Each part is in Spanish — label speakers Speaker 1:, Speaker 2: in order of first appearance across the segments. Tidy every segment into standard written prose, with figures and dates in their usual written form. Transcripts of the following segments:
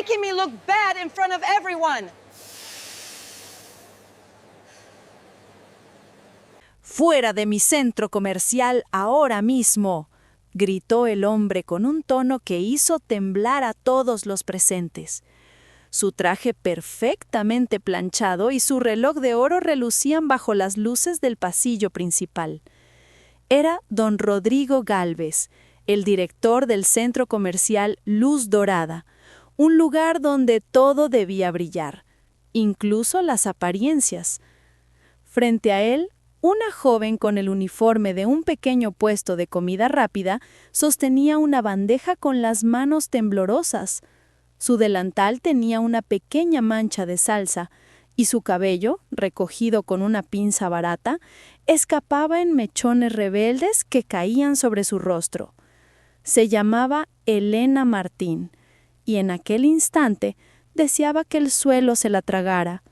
Speaker 1: making me look bad in front of everyone.
Speaker 2: «Fuera de mi centro comercial ahora mismo», gritó el hombre con un tono que hizo temblar a todos los presentes. Su traje perfectamente planchado y su reloj de oro relucían bajo las luces del pasillo principal. Era don Rodrigo Gálvez, el director del centro comercial Luz Dorada, un lugar donde todo debía brillar, incluso las apariencias. Frente a él, una joven con el uniforme de un pequeño puesto de comida rápida sostenía una bandeja con las manos temblorosas. Su delantal tenía una pequeña mancha de salsa y su cabello, recogido con una pinza barata, escapaba en mechones rebeldes que caían sobre su rostro. Se llamaba Elena Martín y en aquel instante deseaba que el suelo se la tragara.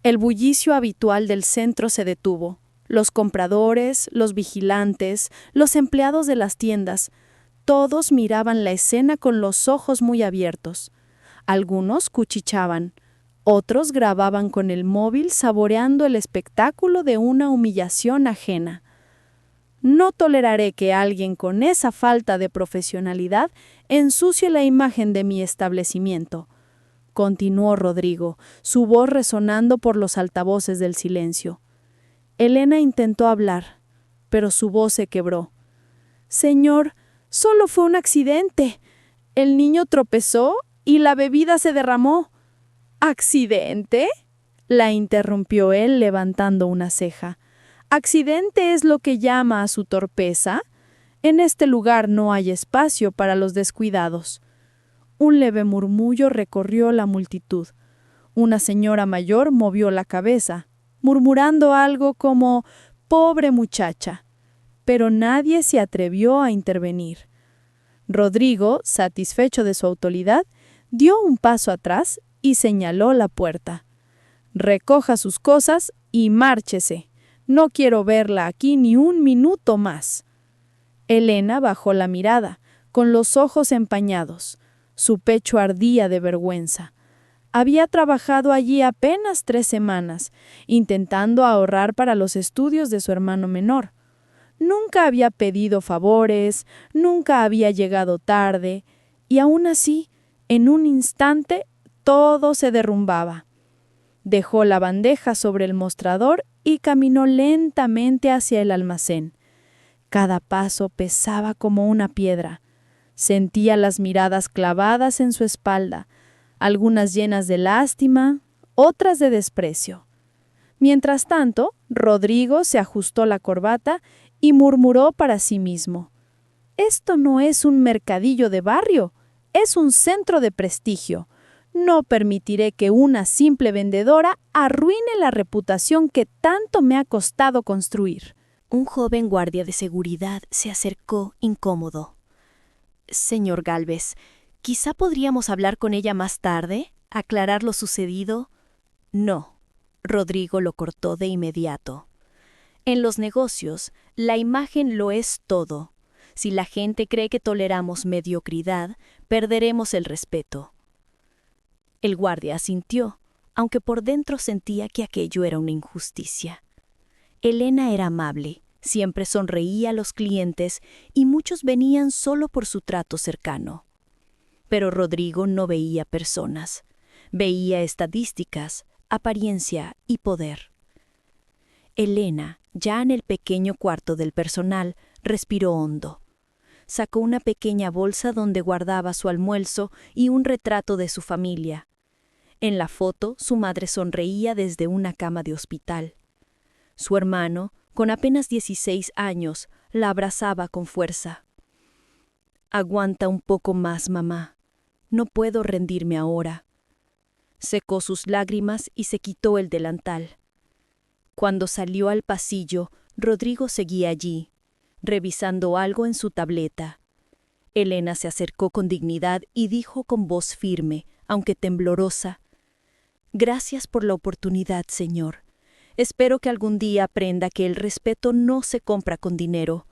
Speaker 2: El bullicio habitual del centro se detuvo. Los compradores, los vigilantes, los empleados de las tiendas, todos miraban la escena con los ojos muy abiertos. Algunos cuchicheaban, otros grababan con el móvil saboreando el espectáculo de una humillación ajena. No toleraré que alguien con esa falta de profesionalidad ensucie la imagen de mi establecimiento, continuó Rodrigo, su voz resonando por los altavoces del silencio. Elena intentó hablar, pero su voz se quebró. «Señor, solo fue un accidente. El niño tropezó y la bebida se derramó». «¿Accidente?», la interrumpió él levantando una ceja. «¿Accidente es lo que llama a su torpeza? En este lugar no hay espacio para los descuidados». Un leve murmullo recorrió la multitud. Una señora mayor movió la cabeza, murmurando algo como «pobre muchacha», pero nadie se atrevió a intervenir. Rodrigo, satisfecho de su autoridad, dio un paso atrás y señaló la puerta. «Recoja sus cosas y márchese. No quiero verla aquí ni un minuto más». Elena bajó la mirada, con los ojos empañados. Su pecho ardía de vergüenza. Había trabajado allí apenas 3 semanas, intentando ahorrar para los estudios de su hermano menor. Nunca había pedido favores, nunca había llegado tarde, y aún así, en un instante, todo se derrumbaba. Dejó la bandeja sobre el mostrador y caminó lentamente hacia el almacén. Cada paso pesaba como una piedra. Sentía las miradas clavadas en su espalda, algunas llenas de lástima, otras de desprecio. Mientras tanto, Rodrigo se ajustó la corbata y murmuró para sí mismo: «Esto no es un mercadillo de barrio, es un centro de prestigio. No permitiré que una simple vendedora arruine la reputación que tanto me ha costado construir».
Speaker 3: Un joven guardia de seguridad se acercó incómodo. «Señor Gálvez, quizá podríamos hablar con ella más tarde, aclarar lo sucedido». «No», Rodrigo lo cortó de inmediato. «En los negocios, la imagen lo es todo. Si la gente cree que toleramos mediocridad, perderemos el respeto». El guardia asintió, aunque por dentro sentía que aquello era una injusticia. Elena era amable, siempre sonreía a los clientes y muchos venían solo por su trato cercano. Pero Rodrigo no veía personas, veía estadísticas, apariencia y poder. Elena, ya en el pequeño cuarto del personal, respiró hondo. Sacó una pequeña bolsa donde guardaba su almuerzo y un retrato de su familia. En la foto, su madre sonreía desde una cama de hospital. Su hermano, con apenas 16 años, la abrazaba con fuerza. «Aguanta un poco más, mamá. No puedo rendirme ahora». Secó sus lágrimas y se quitó el delantal. Cuando salió al pasillo, Rodrigo seguía allí, revisando algo en su tableta. Elena se acercó con dignidad y dijo con voz firme, aunque temblorosa: «Gracias por la oportunidad, señor. Espero que algún día aprenda que el respeto no se compra con dinero».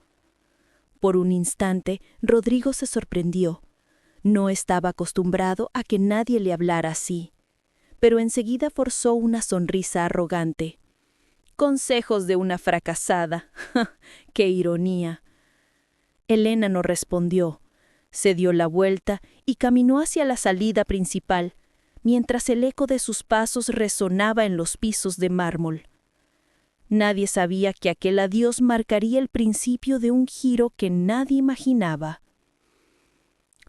Speaker 3: Por un instante, Rodrigo se sorprendió. No estaba acostumbrado a que nadie le hablara así, pero enseguida forzó una sonrisa arrogante. Consejos de una fracasada. ¡Qué ironía! Elena no respondió. Se dio la vuelta y caminó hacia la salida principal, mientras el eco de sus pasos resonaba en los pisos de mármol. Nadie sabía que aquel adiós marcaría el principio de un giro que nadie imaginaba.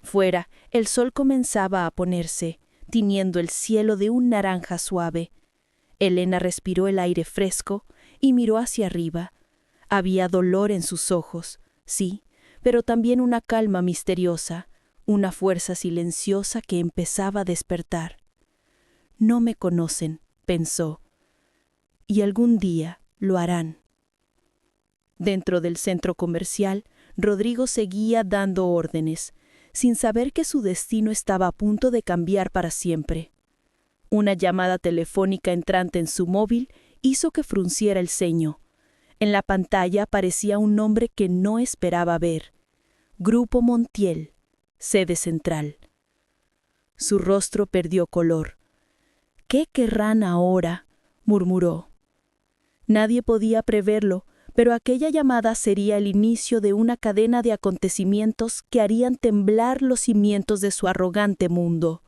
Speaker 3: Fuera, el sol comenzaba a ponerse, tiñendo el cielo de un naranja suave. Elena respiró el aire fresco y miró hacia arriba. Había dolor en sus ojos, sí, pero también una calma misteriosa, una fuerza silenciosa que empezaba a despertar. No me conocen, pensó, y algún día lo harán. Dentro del centro comercial, Rodrigo seguía dando órdenes, sin saber que su destino estaba a punto de cambiar para siempre. Una llamada telefónica entrante en su móvil hizo que frunciera el ceño. En la pantalla aparecía un nombre que no esperaba ver. Grupo Montiel, sede central. Su rostro perdió color. ¿Qué querrán ahora?, murmuró. Nadie podía preverlo, pero aquella llamada sería el inicio de una cadena de acontecimientos que harían temblar los cimientos de su arrogante mundo.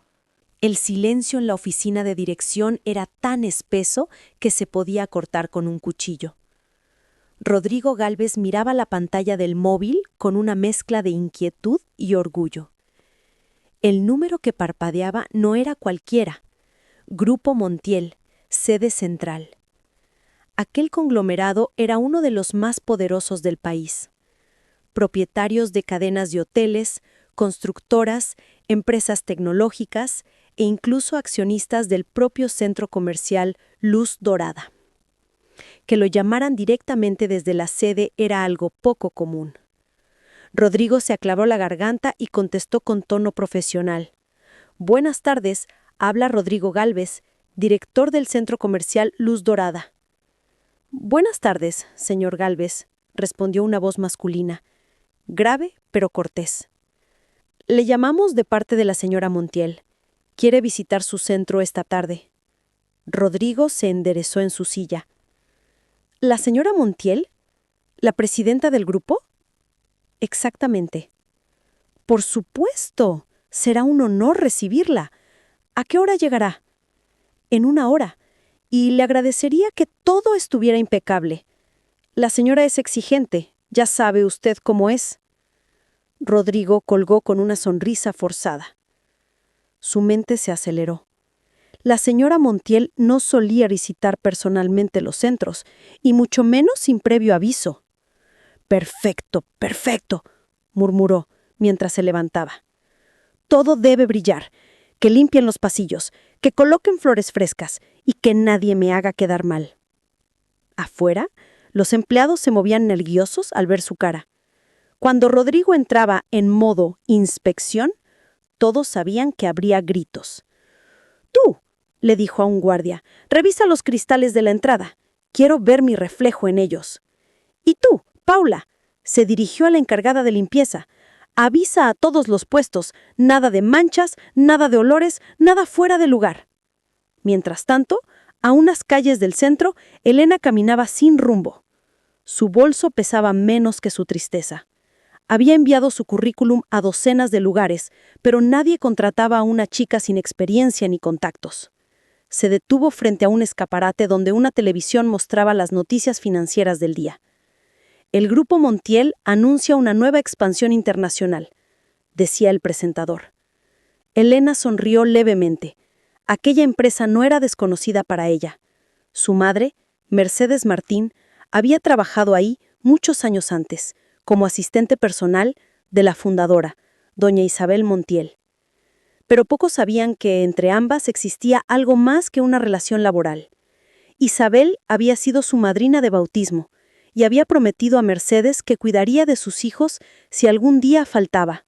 Speaker 2: El silencio en la oficina de dirección era tan espeso que se podía cortar con un cuchillo. Rodrigo Gálvez miraba la pantalla del móvil con una mezcla de inquietud y orgullo. El número que parpadeaba no era cualquiera. Grupo Montiel, sede central. Aquel conglomerado era uno de los más poderosos del país. Propietarios de cadenas de hoteles, constructoras, empresas tecnológicas e incluso accionistas del propio centro comercial Luz Dorada. Que lo llamaran directamente desde la sede era algo poco común. Rodrigo se aclaró la garganta y contestó con tono profesional. «Buenas tardes, habla Rodrigo Gálvez, director del centro comercial Luz Dorada». «Buenas tardes, señor Gálvez», respondió una voz masculina, grave pero cortés. «Le llamamos de parte de la señora Montiel. Quiere visitar su centro esta tarde». Rodrigo se enderezó en su silla. «¿La señora Montiel? ¿La presidenta del grupo?» «Exactamente». «Por supuesto. Será un honor recibirla. ¿A qué hora llegará?» «En 1 hora. Y le agradecería que todo estuviera impecable. La señora es exigente, ya sabe usted cómo es». Rodrigo colgó con una sonrisa forzada. Su mente se aceleró. La señora Montiel no solía visitar personalmente los centros, y mucho menos sin previo aviso. «Perfecto, perfecto», murmuró mientras se levantaba. «Todo debe brillar. Que limpien los pasillos, que coloquen flores frescas y que nadie me haga quedar mal». Afuera, los empleados se movían nerviosos al ver su cara. Cuando Rodrigo entraba en modo inspección, todos sabían que habría gritos. «Tú», le dijo a un guardia, «revisa los cristales de la entrada. Quiero ver mi reflejo en ellos». «Y tú, Paula», se dirigió a la encargada de limpieza, «avisa a todos los puestos, nada de manchas, nada de olores, nada fuera de lugar». Mientras tanto, a unas calles del centro, Elena caminaba sin rumbo. Su bolso pesaba menos que su tristeza. Había enviado su currículum a docenas de lugares, pero nadie contrataba a una chica sin experiencia ni contactos. Se detuvo frente a un escaparate donde una televisión mostraba las noticias financieras del día. «El Grupo Montiel anuncia una nueva expansión internacional», decía el presentador. Elena sonrió levemente. Aquella empresa no era desconocida para ella. Su madre, Mercedes Martín, había trabajado ahí muchos años antes, como asistente personal de la fundadora, doña Isabel Montiel. Pero pocos sabían que entre ambas existía algo más que una relación laboral. Isabel había sido su madrina de bautismo y había prometido a Mercedes que cuidaría de sus hijos si algún día faltaba.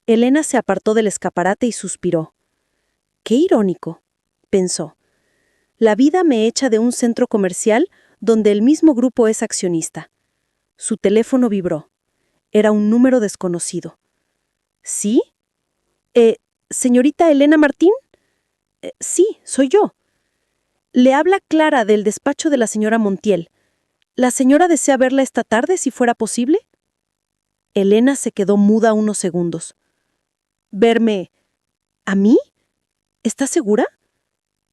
Speaker 2: Elena se apartó del escaparate y suspiró. «Qué irónico», pensó. «La vida me echa de un centro comercial donde el mismo grupo es accionista». Su teléfono vibró. Era un número desconocido. «¿Sí?»,
Speaker 4: ¿Señorita Elena Martín? Sí, soy yo. Le habla Clara del despacho de la señora Montiel. ¿La señora desea verla esta tarde, si fuera posible? Elena se quedó muda unos segundos. ¿Verme a mí? ¿Está segura?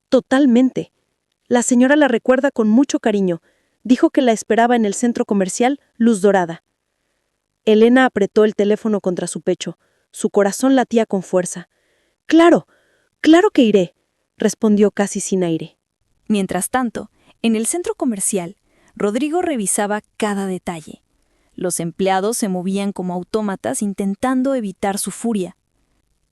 Speaker 4: Totalmente. La señora la recuerda con mucho cariño. Dijo que la esperaba en el centro comercial Luz Dorada. Elena apretó el teléfono contra su pecho. Su corazón latía con fuerza. «Claro, claro que iré», respondió casi sin aire.
Speaker 2: Mientras tanto, en el centro comercial, Rodrigo revisaba cada detalle. Los empleados se movían como autómatas intentando evitar su furia.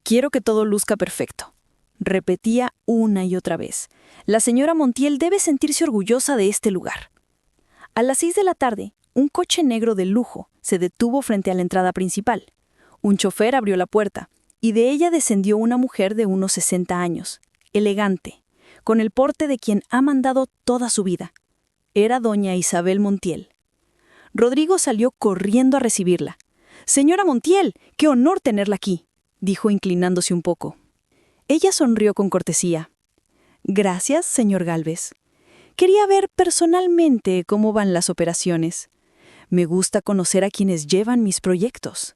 Speaker 2: «Quiero que todo luzca perfecto», repetía una y otra vez. «La señora Montiel debe sentirse orgullosa de este lugar». A las 6 de la tarde, un coche negro de lujo se detuvo frente a la entrada principal. Un chofer abrió la puerta, y de ella descendió una mujer de unos 60 años, elegante, con el porte de quien ha mandado toda su vida. Era doña Isabel Montiel. Rodrigo salió corriendo a recibirla. «Señora Montiel, qué honor tenerla aquí», dijo inclinándose un poco. Ella sonrió con cortesía. «Gracias, señor Gálvez. Quería ver personalmente cómo van las operaciones. Me gusta conocer a quienes llevan mis proyectos».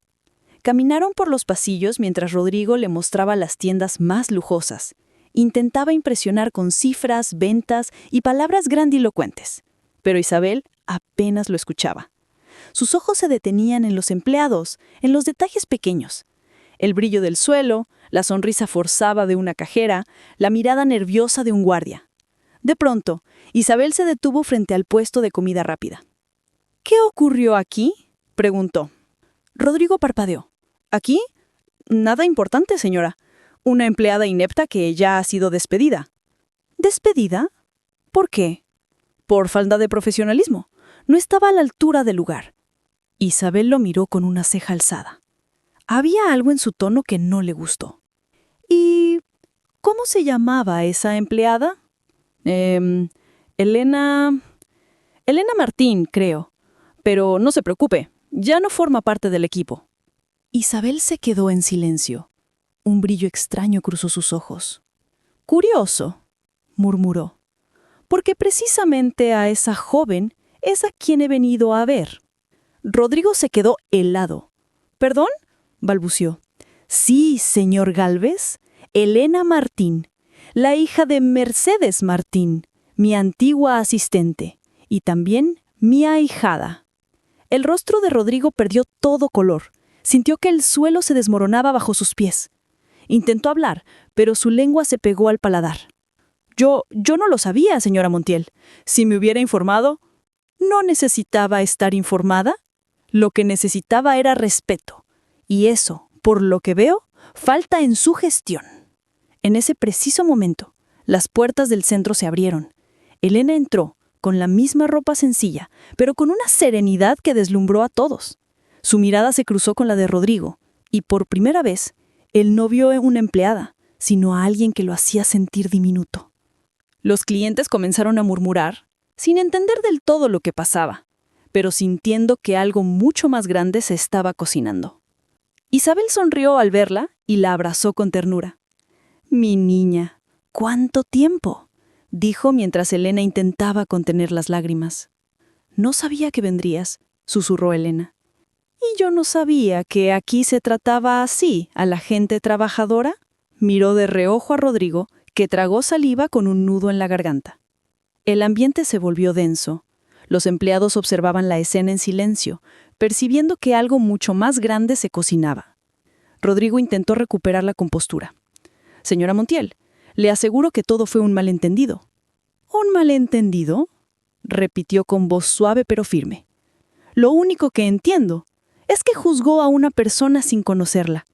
Speaker 2: Caminaron por los pasillos mientras Rodrigo le mostraba las tiendas más lujosas. Intentaba impresionar con cifras, ventas y palabras grandilocuentes. Pero Isabel apenas lo escuchaba. Sus ojos se detenían en los empleados, en los detalles pequeños. El brillo del suelo, la sonrisa forzada de una cajera, la mirada nerviosa de un guardia. De pronto, Isabel se detuvo frente al puesto de comida rápida. «¿Qué ocurrió aquí?», preguntó. Rodrigo parpadeó. «¿Aquí? Nada importante, señora. Una empleada inepta que ya ha sido despedida». ¿Despedida? ¿Por qué? Por falta de profesionalismo. No estaba a la altura del lugar. Isabel lo miró con una ceja alzada. Había algo en su tono que no le gustó. ¿Y cómo se llamaba esa empleada? Elena Martín, creo. Pero no se preocupe, ya no forma parte del equipo». Isabel se quedó en silencio. Un brillo extraño cruzó sus ojos. «Curioso», murmuró, «porque precisamente a esa joven es a quien he venido a ver». Rodrigo se quedó helado. «¿Perdón?», balbució. «Sí, señor Gálvez, Elena Martín, la hija de Mercedes Martín, mi antigua asistente, y también mi ahijada». El rostro de Rodrigo perdió todo color. Sintió que el suelo se desmoronaba bajo sus pies. Intentó hablar, pero su lengua se pegó al paladar. Yo no lo sabía, señora Montiel. Si me hubiera informado, ¿no necesitaba estar informada? Lo que necesitaba era respeto. Y eso, por lo que veo, falta en su gestión». En ese preciso momento, las puertas del centro se abrieron. Elena entró, con la misma ropa sencilla, pero con una serenidad que deslumbró a todos. Su mirada se cruzó con la de Rodrigo, y por primera vez, él no vio a una empleada, sino a alguien que lo hacía sentir diminuto. Los clientes comenzaron a murmurar, sin entender del todo lo que pasaba, pero sintiendo que algo mucho más grande se estaba cocinando. Isabel sonrió al verla y la abrazó con ternura. «Mi niña, ¿cuánto tiempo?», dijo mientras Elena intentaba contener las lágrimas. «No sabía que vendrías», susurró Elena. «¿Y yo no sabía que aquí se trataba así a la gente trabajadora?», miró de reojo a Rodrigo, que tragó saliva con un nudo en la garganta. El ambiente se volvió denso. Los empleados observaban la escena en silencio, percibiendo que algo mucho más grande se cocinaba. Rodrigo intentó recuperar la compostura. «Señora Montiel, le aseguro que todo fue un malentendido». «¿Un malentendido?», repitió con voz suave pero firme. «Lo único que entiendo es que juzgó a una persona sin conocerla.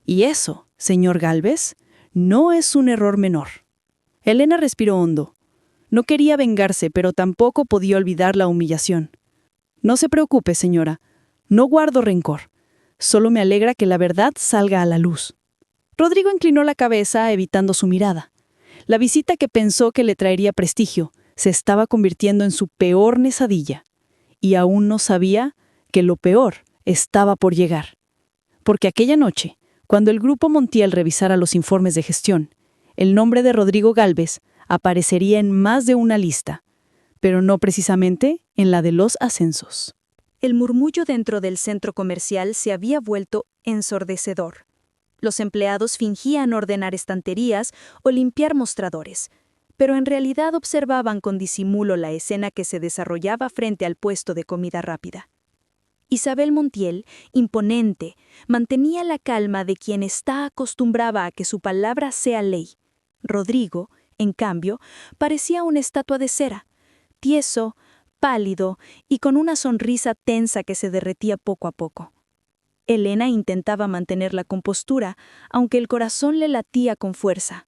Speaker 2: Y eso, señor Gálvez, no es un error menor». Elena respiró hondo. No quería vengarse, pero tampoco podía olvidar la humillación. «No se preocupe, señora. No guardo rencor. Solo me alegra que la verdad salga a la luz». Rodrigo inclinó la cabeza, evitando su mirada. La visita que pensó que le traería prestigio se estaba convirtiendo en su peor pesadilla. Y aún no sabía que lo peor estaba por llegar. Porque aquella noche, Cuando el grupo Montiel revisara los informes de gestión, el nombre de Rodrigo Gálvez aparecería en más de una lista, pero no precisamente en la de los ascensos.
Speaker 5: El murmullo dentro del centro comercial se había vuelto ensordecedor. Los empleados fingían ordenar estanterías o limpiar mostradores, pero en realidad observaban con disimulo la escena que se desarrollaba frente al puesto de comida rápida. Isabel Montiel, imponente, mantenía la calma de quien está acostumbrada a que su palabra sea ley. Rodrigo, en cambio, parecía una estatua de cera, tieso, pálido y con una sonrisa tensa que se derretía poco a poco. Elena intentaba mantener la compostura, aunque el corazón le latía con fuerza.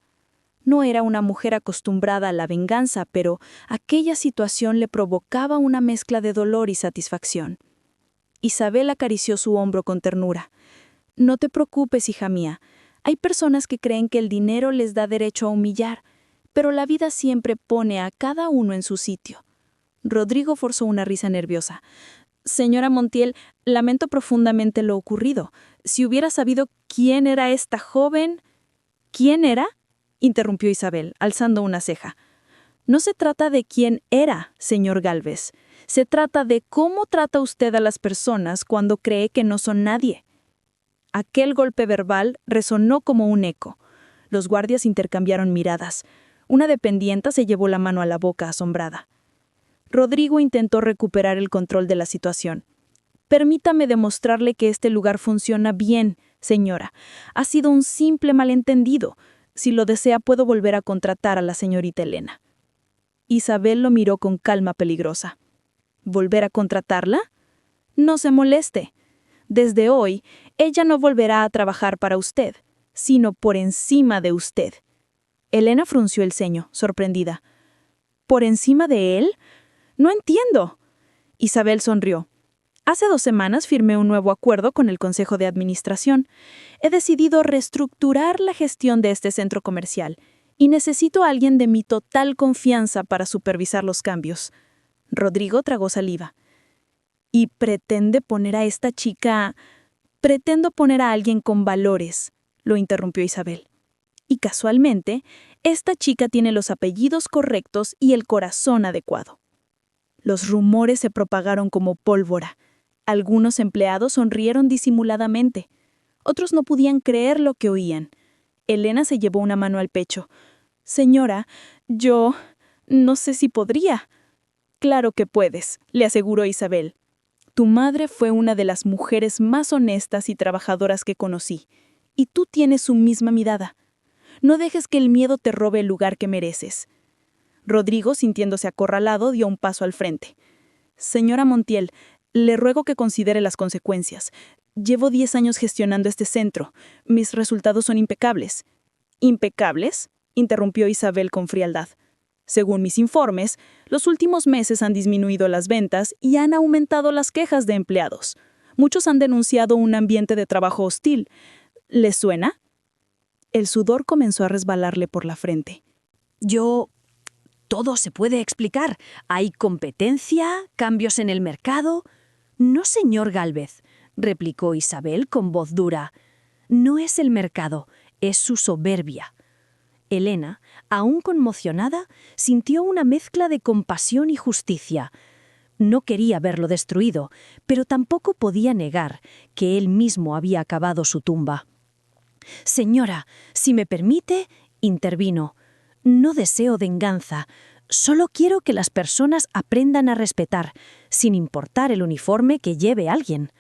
Speaker 5: No era una mujer acostumbrada a la venganza, pero aquella situación le provocaba una mezcla de dolor y satisfacción. Isabel acarició su hombro con ternura. «No te preocupes, hija mía. Hay personas que creen que el dinero les da derecho a humillar, pero la vida siempre pone a cada uno en su sitio». Rodrigo forzó una risa nerviosa. «Señora Montiel, lamento profundamente lo ocurrido. Si hubiera sabido quién era esta joven...» «¿Quién era?», interrumpió Isabel, alzando una ceja. «No se trata de quién era, señor Gálvez. Se trata de cómo trata usted a las personas cuando cree que no son nadie». Aquel golpe verbal resonó como un eco. Los guardias intercambiaron miradas. Una dependienta se llevó la mano a la boca asombrada. Rodrigo intentó recuperar el control de la situación. «Permítame demostrarle que este lugar funciona bien, señora. Ha sido un simple malentendido. Si lo desea, puedo volver a contratar a la señorita Elena». Isabel lo miró con calma peligrosa. «¿Volver a contratarla? No se moleste. Desde hoy, ella no volverá a trabajar para usted, sino por encima de usted». Elena frunció el ceño, sorprendida. «¿Por encima de él? No entiendo». Isabel sonrió. «Hace 2 semanas firmé un nuevo acuerdo con el Consejo de Administración. He decidido reestructurar la gestión de este centro comercial y necesito a alguien de mi total confianza para supervisar los cambios». Rodrigo tragó saliva. «¿Y pretende poner a esta chica...?» «Pretendo poner a alguien con valores», lo interrumpió Isabel. «Y casualmente, esta chica tiene los apellidos correctos y el corazón adecuado». Los rumores se propagaron como pólvora. Algunos empleados sonrieron disimuladamente. Otros no podían creer lo que oían. Elena se llevó una mano al pecho. «Señora, yo... no sé si podría». «Claro que puedes», le aseguró Isabel. «Tu madre fue una de las mujeres más honestas y trabajadoras que conocí, y tú tienes su misma mirada. No dejes que el miedo te robe el lugar que mereces». Rodrigo, sintiéndose acorralado, dio un paso al frente. «Señora Montiel, le ruego que considere las consecuencias. Llevo 10 años gestionando este centro. Mis resultados son impecables». «¿Impecables?», interrumpió Isabel con frialdad. «Según mis informes, los últimos meses han disminuido las ventas y han aumentado las quejas de empleados. Muchos han denunciado un ambiente de trabajo hostil. ¿Les suena?». El sudor comenzó a resbalarle por la frente.
Speaker 3: Todo se puede explicar. Hay competencia, cambios en el mercado. «No, señor Gálvez», replicó Isabel con voz dura. «No es el mercado, es su soberbia». Elena, aún conmocionada, sintió una mezcla de compasión y justicia. No quería verlo destruido, pero tampoco podía negar que él mismo había acabado su tumba. «Señora, si me permite», intervino, «no deseo venganza. Solo quiero que las personas aprendan a respetar, sin importar el uniforme que lleve alguien».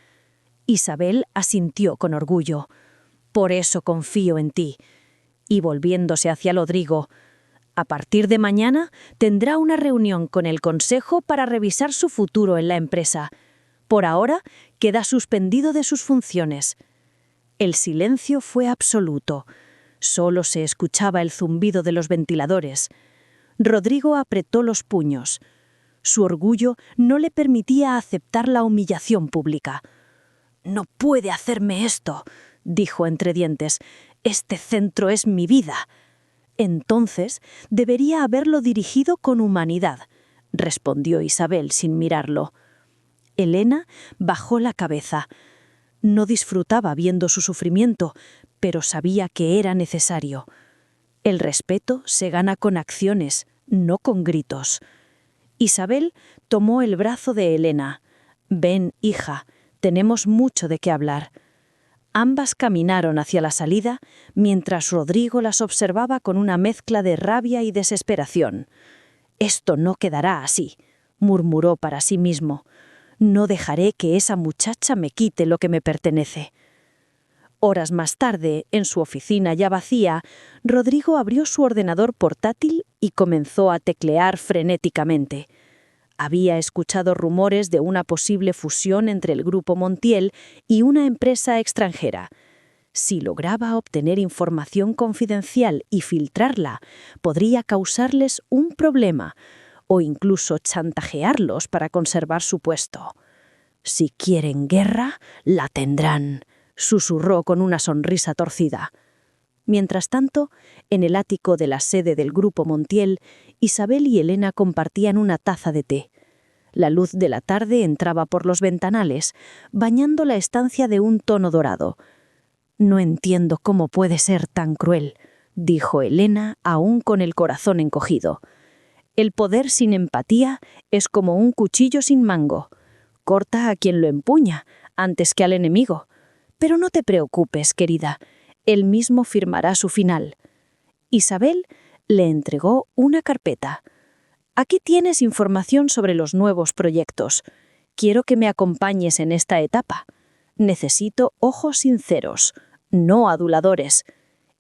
Speaker 3: Isabel asintió con orgullo. «Por eso confío en ti». Y volviéndose hacia Rodrigo, «A partir de mañana tendrá una reunión con el Consejo para revisar su futuro en la empresa. Por ahora queda suspendido de sus funciones». El silencio fue absoluto. Solo se escuchaba el zumbido de los ventiladores. Rodrigo apretó los puños. Su orgullo no le permitía aceptar la humillación pública. «No puede hacerme esto», dijo entre dientes. «Este centro es mi vida». «Entonces debería haberlo dirigido con humanidad», respondió Isabel sin mirarlo. Elena bajó la cabeza.
Speaker 4: No disfrutaba viendo su sufrimiento, pero sabía que era necesario. El respeto se gana con acciones, no con gritos. Isabel tomó el brazo de Elena. «Ven, hija, tenemos mucho de qué hablar». Ambas caminaron hacia la salida, mientras Rodrigo las observaba con una mezcla de rabia y desesperación. «Esto no quedará así», murmuró para sí mismo. «No dejaré que esa muchacha me quite lo que me pertenece». Horas más tarde, en su oficina ya vacía, Rodrigo abrió su ordenador portátil y comenzó a teclear frenéticamente. Había escuchado rumores de una posible fusión entre el Grupo Montiel y una empresa extranjera. Si lograba obtener información confidencial y filtrarla, podría causarles un problema o incluso chantajearlos para conservar su puesto. «Si quieren guerra, la tendrán», susurró con una sonrisa torcida. Mientras tanto, en el ático de la sede del Grupo Montiel, Isabel y Elena compartían una taza de té. La luz de la tarde entraba por los ventanales, bañando la estancia de un tono dorado. «No entiendo cómo puede ser tan cruel», dijo Elena, aún con el corazón encogido. «El poder sin empatía es como un cuchillo sin mango. Corta a quien lo empuña, antes que al enemigo. Pero no te preocupes, querida, él mismo firmará su final». Isabel le entregó una carpeta. «Aquí tienes información sobre los nuevos proyectos. Quiero que me acompañes en esta etapa. Necesito ojos sinceros, no aduladores».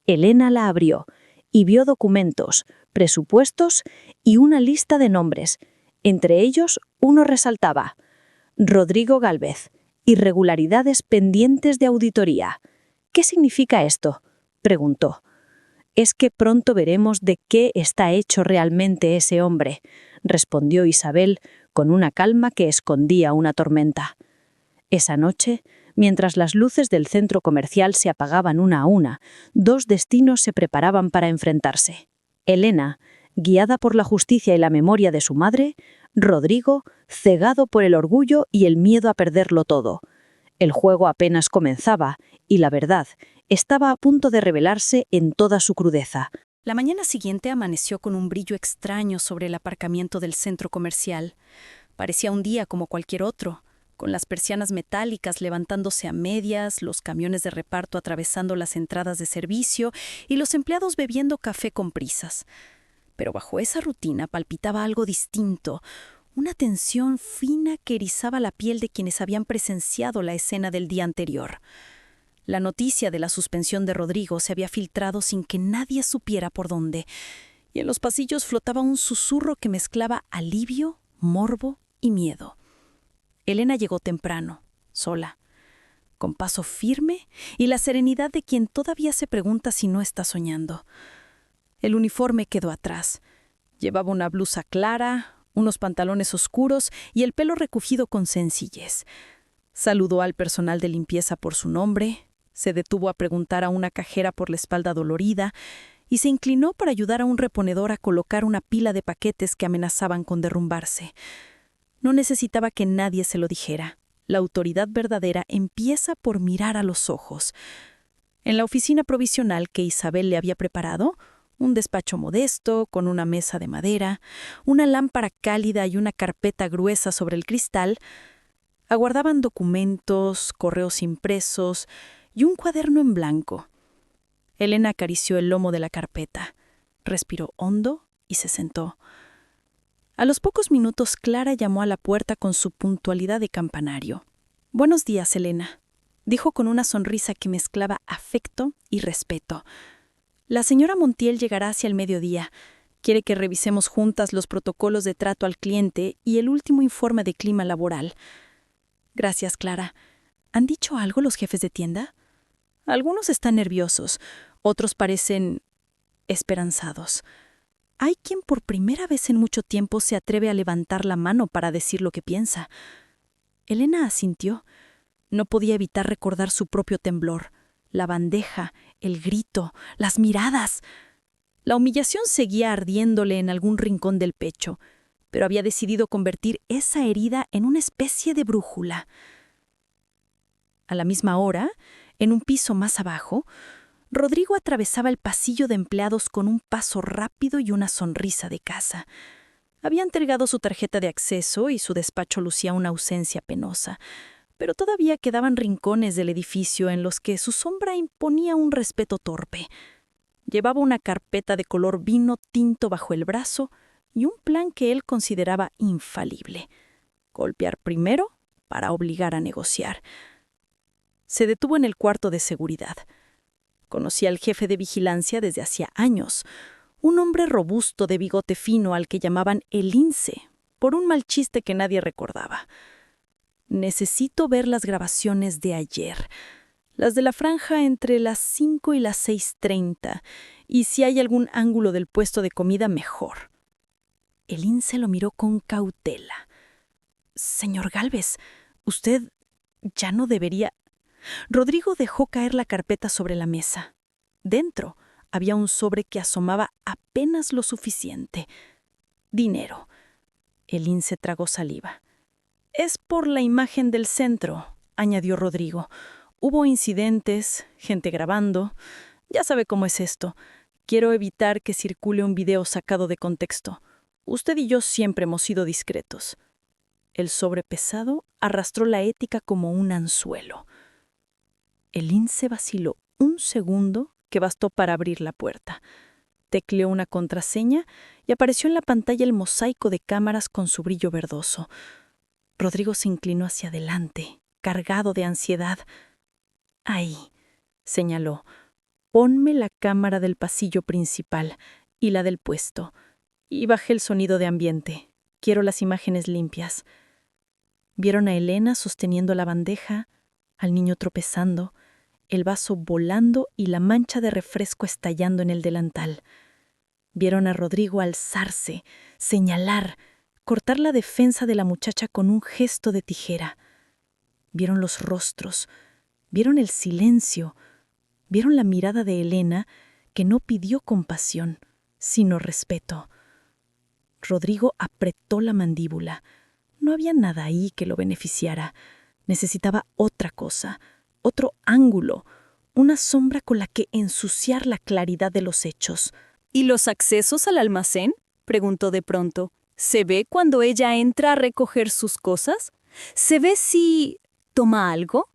Speaker 4: Elena la abrió y vio documentos, presupuestos y una lista de nombres. Entre ellos, uno resaltaba: Rodrigo Gálvez, irregularidades pendientes de auditoría. «¿Qué significa esto?», preguntó. «Es que pronto veremos de qué está hecho realmente ese hombre», respondió Isabel con una calma que escondía una tormenta. Esa noche, mientras las luces del centro comercial se apagaban una a una, dos destinos se preparaban para enfrentarse. Elena, guiada por la justicia y la memoria de su madre; Rodrigo, cegado por el orgullo y el miedo a perderlo todo. El juego apenas comenzaba y la verdad estaba a punto de revelarse en toda su crudeza.
Speaker 5: La mañana siguiente amaneció con un brillo extraño sobre el aparcamiento del centro comercial. Parecía un día como cualquier otro, con las persianas metálicas levantándose a medias, los camiones de reparto atravesando las entradas de servicio y los empleados bebiendo café con prisas. Pero bajo esa rutina palpitaba algo distinto, una tensión fina que erizaba la piel de quienes habían presenciado la escena del día anterior. La noticia de la suspensión de Rodrigo se había filtrado sin que nadie supiera por dónde, y en los pasillos flotaba un susurro que mezclaba alivio, morbo y miedo. Elena llegó temprano, sola, con paso firme y la serenidad de quien todavía se pregunta si no está soñando. El uniforme quedó atrás. Llevaba una blusa clara, unos pantalones oscuros y el pelo recogido con sencillez. Saludó al personal de limpieza por su nombre, se detuvo a preguntar a una cajera por la espalda dolorida y se inclinó para ayudar a un reponedor a colocar una pila de paquetes que amenazaban con derrumbarse. No necesitaba que nadie se lo dijera. La autoridad verdadera empieza por mirar a los ojos. En la oficina provisional que Isabel le había preparado, un despacho modesto, con una mesa de madera, una lámpara cálida y una carpeta gruesa sobre el cristal, aguardaban documentos, correos impresos y un cuaderno en blanco. Elena acarició el lomo de la carpeta, respiró hondo y se sentó. A los pocos minutos, Clara llamó a la puerta con su puntualidad de campanario. «Buenos días, Elena», dijo con una sonrisa que mezclaba afecto y respeto. «La señora Montiel llegará hacia el mediodía. Quiere que revisemos juntas los protocolos de trato al cliente y el último informe de clima laboral». «Gracias, Clara. ¿Han dicho algo los jefes de tienda?» «Algunos están nerviosos, otros parecen esperanzados. Hay quien por primera vez en mucho tiempo se atreve a levantar la mano para decir lo que piensa». Elena asintió. No podía evitar recordar su propio temblor, la bandeja, el grito, las miradas. La humillación seguía ardiéndole en algún rincón del pecho, pero había decidido convertir esa herida en una especie de brújula.
Speaker 2: A la misma hora, en un piso más abajo, Rodrigo atravesaba el pasillo de empleados con un paso rápido y una sonrisa de casa. Había entregado su tarjeta de acceso y su despacho lucía una ausencia penosa, pero todavía quedaban rincones del edificio en los que su sombra imponía un respeto torpe. Llevaba una carpeta de color vino tinto bajo el brazo y un plan que él consideraba infalible: golpear primero para obligar a negociar. Se detuvo en el cuarto de seguridad. Conocía al jefe de vigilancia desde hacía años, un hombre robusto de bigote fino al que llamaban el Lince, por un mal chiste que nadie recordaba. Necesito ver las grabaciones de ayer, las de la franja entre las 5 y las 6:30, y si hay algún ángulo del puesto de comida, mejor. El Lince lo miró con cautela. Señor Gálvez, usted ya no debería... Rodrigo dejó caer la carpeta sobre la mesa. Dentro había un sobre que asomaba apenas lo suficiente. Dinero. El Lince tragó saliva. Es por la imagen del centro, añadió Rodrigo. Hubo incidentes, gente grabando. Ya sabe cómo es esto. Quiero evitar que circule un video sacado de contexto. Usted y yo siempre hemos sido discretos. El sobre pesado arrastró la ética como un anzuelo. El Lince vaciló un segundo que bastó para abrir la puerta. Tecleó una contraseña y apareció en la pantalla el mosaico de cámaras con su brillo verdoso. Rodrigo se inclinó hacia adelante, cargado de ansiedad. «Ahí», señaló, «ponme la cámara del pasillo principal y la del puesto. Y bajé el sonido de ambiente. Quiero las imágenes limpias». Vieron a Elena sosteniendo la bandeja, al niño tropezando, el vaso volando y la mancha de refresco estallando en el delantal. Vieron a Rodrigo alzarse, señalar, cortar la defensa de la muchacha con un gesto de tijera. Vieron los rostros, vieron el silencio, vieron la mirada de Elena, que no pidió compasión, sino respeto. Rodrigo apretó la mandíbula. No había nada ahí que lo beneficiara. Necesitaba otra cosa, otro ángulo, una sombra con la que ensuciar la claridad de los hechos.
Speaker 5: ¿Y los accesos al almacén?, preguntó de pronto. ¿Se ve cuando ella entra a recoger sus cosas? ¿Se ve si toma algo?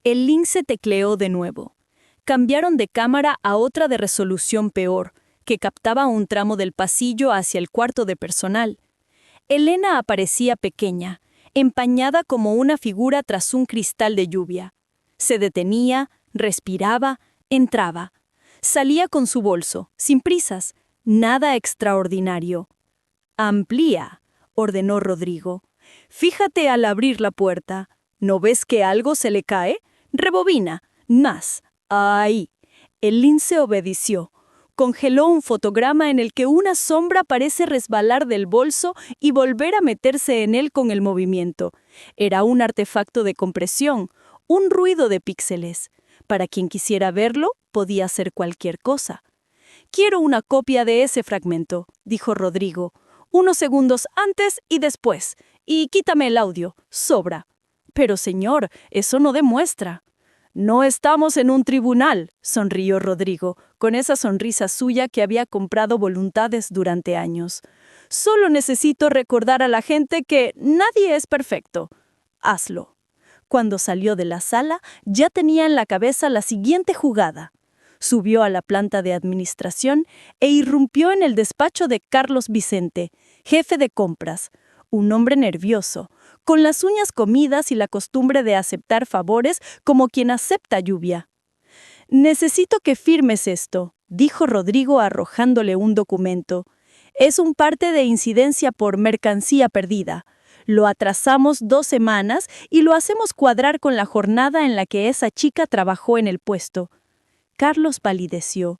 Speaker 5: El Lince tecleó de nuevo. Cambiaron de cámara a otra de resolución peor, que captaba un tramo del pasillo hacia el cuarto de personal. Elena aparecía pequeña, empañada como una figura tras un cristal de lluvia. Se detenía, respiraba, entraba. Salía con su bolso, sin prisas, nada extraordinario. «Amplía», ordenó Rodrigo. «Fíjate al abrir la puerta. ¿No ves que algo se le cae? Rebobina. Más. Ahí». El Lince obedeció. Congeló un fotograma en el que una sombra parece resbalar del bolso y volver a meterse en él con el movimiento. Era un artefacto de compresión, un ruido de píxeles. Para quien quisiera verlo, podía ser cualquier cosa. «Quiero una copia de ese fragmento», dijo Rodrigo. «Unos segundos antes y después. Y quítame el audio. Sobra». «Pero señor, eso no demuestra». «No estamos en un tribunal», sonrió Rodrigo, con esa sonrisa suya que había comprado voluntades durante años. «Solo necesito recordar a la gente que nadie es perfecto. Hazlo». Cuando salió de la sala, ya tenía en la cabeza la siguiente jugada. Subió a la planta de administración e irrumpió en el despacho de Carlos Vicente, jefe de compras, un hombre nervioso, con las uñas comidas y la costumbre de aceptar favores como quien acepta lluvia. «Necesito que firmes esto», dijo Rodrigo arrojándole un documento. «Es un parte de incidencia por mercancía perdida. Lo atrasamos 2 semanas y lo hacemos cuadrar con la jornada en la que esa chica trabajó en el puesto». Carlos palideció.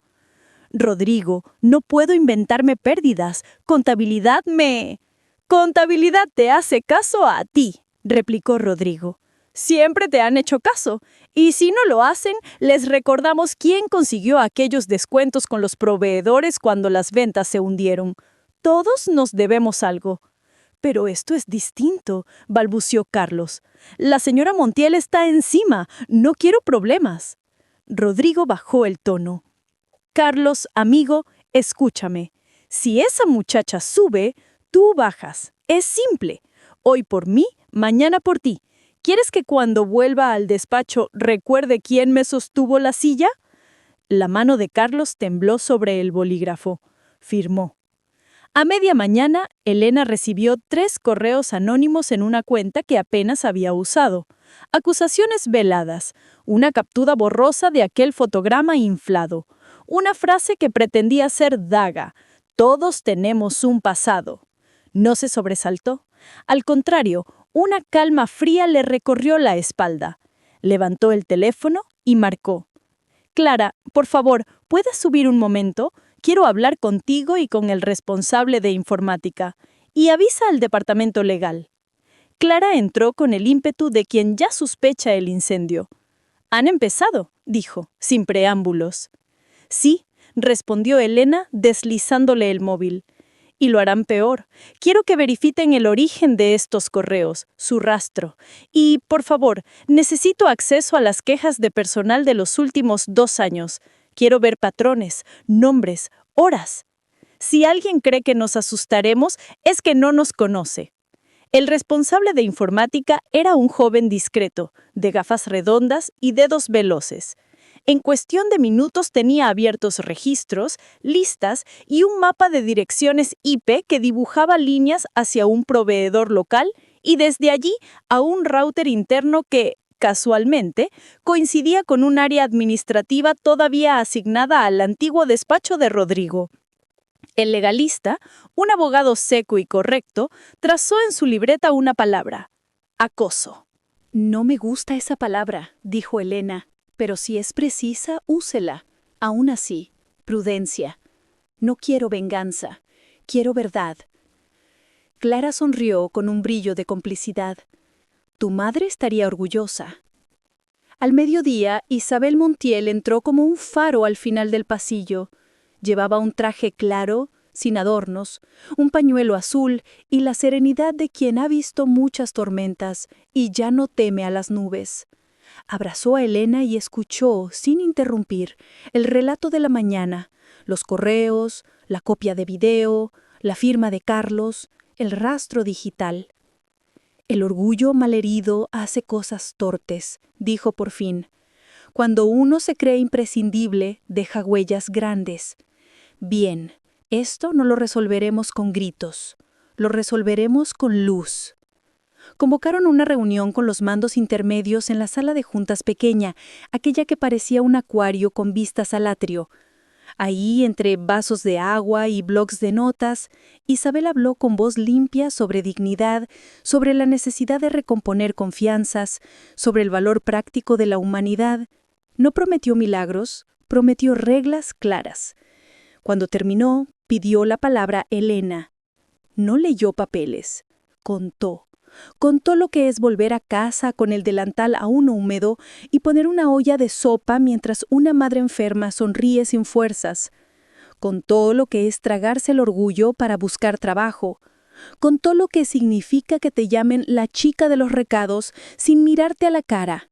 Speaker 5: «Rodrigo, no puedo inventarme pérdidas. Contabilidad te hace caso a ti», replicó Rodrigo. «Siempre te han hecho caso. Y si no lo hacen, les recordamos quién consiguió aquellos descuentos con los proveedores cuando las ventas se hundieron. Todos nos debemos algo.
Speaker 4: Pero esto es distinto, balbució Carlos. La señora Montiel está encima. No quiero problemas. Rodrigo bajó el tono. Carlos, amigo, escúchame. Si esa muchacha sube, tú bajas. Es simple. Hoy por mí, mañana por ti. ¿Quieres que cuando vuelva al despacho recuerde quién me sostuvo la silla? La mano de Carlos tembló sobre el bolígrafo. Firmó. A media mañana, Elena recibió 3 correos anónimos en una cuenta que apenas había usado. Acusaciones veladas, una captura borrosa de aquel fotograma inflado, una frase que pretendía ser daga: todos tenemos un pasado. No se sobresaltó. Al contrario, una calma fría le recorrió la espalda. Levantó el teléfono y marcó. Clara, por favor, ¿puedes subir un momento? Quiero hablar contigo y con el responsable de informática. Y avisa al departamento legal. Clara entró con el ímpetu de quien ya sospecha el incendio. «Han empezado», dijo, sin preámbulos. «Sí», respondió Elena, deslizándole el móvil. «Y lo harán peor. Quiero que verifiquen el origen de estos correos, su rastro. Y, por favor, necesito acceso a las quejas de personal de los últimos 2 años. Quiero ver patrones, nombres, horas. Si alguien cree que nos asustaremos, es que no nos conoce». El responsable de informática era un joven discreto, de gafas redondas y dedos veloces. En cuestión de minutos tenía abiertos registros, listas y un mapa de direcciones IP que dibujaba líneas hacia un proveedor local y desde allí a un router interno que, casualmente, coincidía con un área administrativa todavía asignada al antiguo despacho de Rodrigo. El legalista, un abogado seco y correcto, trazó en su libreta una palabra: acoso.
Speaker 5: No me gusta esa palabra, dijo Elena, pero si es precisa, úsela. Aún así, prudencia. No quiero venganza, quiero verdad. Clara sonrió con un brillo de complicidad. Tu madre estaría orgullosa. Al mediodía, Isabel Montiel entró como un faro al final del pasillo. Llevaba un traje claro, sin adornos, un pañuelo azul y la serenidad de quien ha visto muchas tormentas y ya no teme a las nubes. Abrazó a Elena y escuchó, sin interrumpir, el relato de la mañana, los correos, la copia de video, la firma de Carlos, el rastro digital. El orgullo malherido hace cosas torpes, dijo por fin. Cuando uno se cree imprescindible, deja huellas grandes. Bien, esto no lo resolveremos con gritos, lo resolveremos con luz. Convocaron una reunión con los mandos intermedios en la sala de juntas pequeña, aquella que parecía un acuario con vistas al atrio. Ahí, entre vasos de agua y blocs de notas, Isabel habló con voz limpia sobre dignidad, sobre la necesidad de recomponer confianzas, sobre el valor práctico de la humanidad. No prometió milagros, prometió reglas claras. Cuando terminó, pidió la palabra Elena. No leyó papeles, contó. Contó lo que es volver a casa con el delantal aún húmedo y poner una olla de sopa mientras una madre enferma sonríe sin fuerzas. Contó lo que es tragarse el orgullo para buscar trabajo. Contó lo que significa que te llamen la chica de los recados sin mirarte a la cara.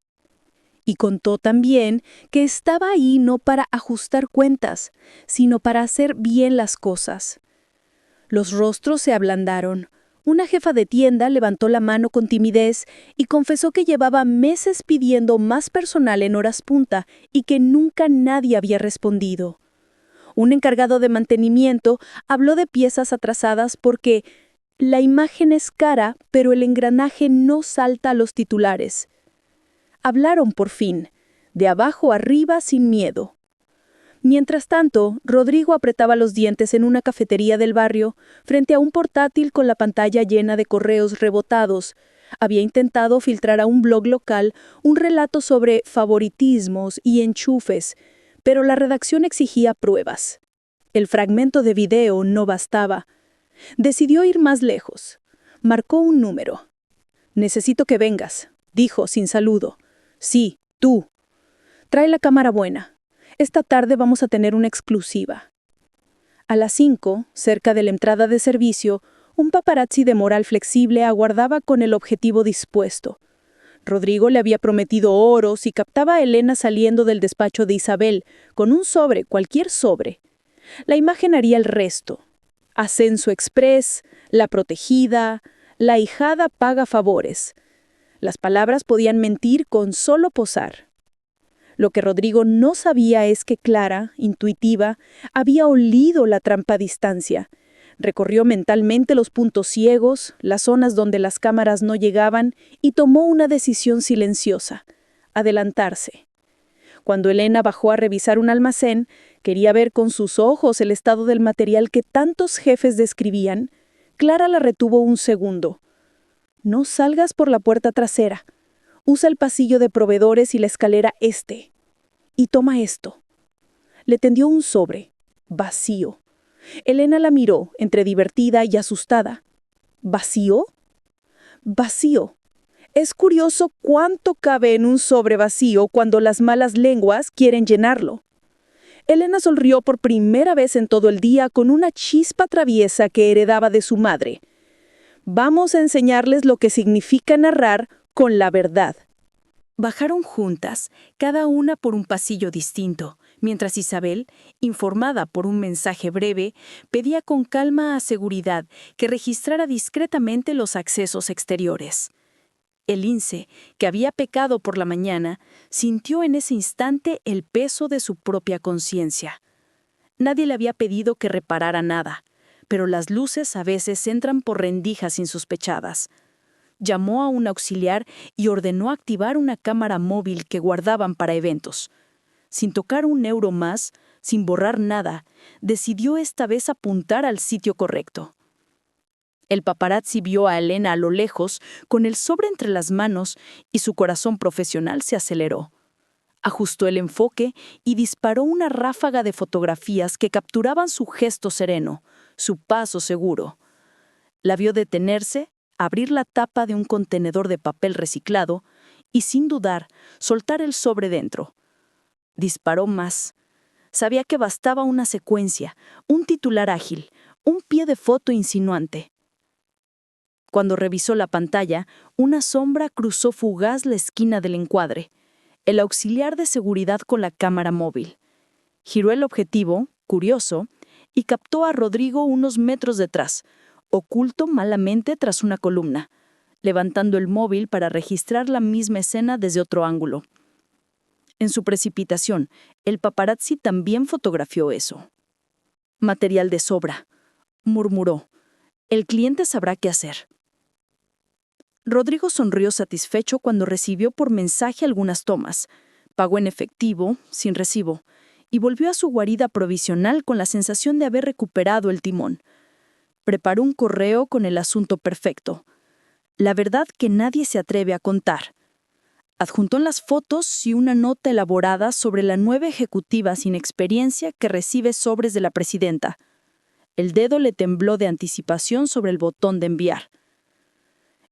Speaker 5: Y contó también que estaba ahí no para ajustar cuentas, sino para hacer bien las cosas. Los rostros se ablandaron. Una jefa de tienda levantó la mano con timidez y confesó que llevaba meses pidiendo más personal en horas punta y que nunca nadie había respondido. Un encargado de mantenimiento habló de piezas atrasadas porque la imagen es cara, pero el engranaje no salta a los titulares. Hablaron por fin, de abajo arriba sin miedo. Mientras tanto, Rodrigo apretaba los dientes en una cafetería del barrio, frente a un portátil con la pantalla llena de correos rebotados. Había intentado filtrar a un blog local un relato sobre favoritismos y enchufes, pero la redacción exigía pruebas. El fragmento de video no bastaba. Decidió ir más lejos. Marcó un número. «Necesito que vengas», dijo sin saludo. «Sí, tú. Trae la cámara buena. Esta tarde vamos a tener una exclusiva». A las 5, cerca de la entrada de servicio,
Speaker 4: Un paparazzi de moral flexible aguardaba con el objetivo dispuesto. Rodrigo le había prometido oro si captaba a Elena saliendo del despacho de Isabel, con un sobre, cualquier sobre. La imagen haría el resto. Ascenso express, la protegida, la ahijada paga favores. Las palabras podían mentir con solo posar. Lo que Rodrigo no sabía es que Clara, intuitiva, había olido la trampa a distancia. Recorrió mentalmente los puntos ciegos, las zonas donde las cámaras no llegaban y tomó una decisión silenciosa: adelantarse. Cuando Elena bajó a revisar un almacén, quería ver con sus ojos el estado del material que tantos jefes describían. Clara la retuvo un segundo. No salgas por la puerta trasera. Usa el pasillo de proveedores y la escalera este. Y toma esto. Le tendió un sobre, vacío. Elena la miró, entre divertida y asustada. ¿Vacío? Vacío. Es curioso cuánto cabe en un sobre vacío cuando las malas lenguas quieren llenarlo. Elena sonrió por primera vez en todo el día con una chispa traviesa que heredaba de su madre. Vamos a enseñarles lo que significa narrar con la verdad.
Speaker 5: Bajaron juntas, cada una por un pasillo distinto, mientras Isabel, informada por un mensaje breve, pedía con calma a seguridad que registrara discretamente los accesos exteriores. El lince, que había pecado por la mañana, sintió en ese instante el peso de su propia conciencia. Nadie le había pedido que reparara nada, pero las luces a veces entran por rendijas insospechadas. Llamó a un auxiliar y ordenó activar una cámara móvil que guardaban para eventos. Sin tocar un euro más, sin borrar nada, decidió esta vez apuntar al sitio correcto. El paparazzi vio a Elena a lo lejos, con el sobre entre las manos, y su corazón profesional se aceleró. Ajustó el enfoque y disparó una ráfaga de fotografías que capturaban su gesto sereno, su paso seguro. La vio detenerse, abrir la tapa de un contenedor de papel reciclado y, sin dudar, soltar el sobre dentro. Disparó más. Sabía que bastaba una secuencia, un titular ágil, un pie de foto insinuante. Cuando revisó la pantalla, una sombra cruzó fugaz la esquina del encuadre. El auxiliar de seguridad con la cámara móvil. Giró el objetivo, curioso, y captó a Rodrigo unos metros detrás, oculto malamente tras una columna, levantando el móvil para registrar la misma escena desde otro ángulo. En su precipitación, el paparazzi también fotografió eso. «Material de sobra», murmuró. «El cliente sabrá qué hacer». Rodrigo sonrió satisfecho cuando recibió por mensaje algunas tomas. Pagó en efectivo, sin recibo, y volvió a su guarida provisional con la sensación de haber recuperado el timón. Preparó un correo con el asunto perfecto. La verdad que nadie se atreve a contar. Adjuntó en las fotos y una nota elaborada sobre la nueva ejecutiva sin experiencia que recibe sobres de la presidenta. El dedo le tembló de anticipación sobre el botón de enviar.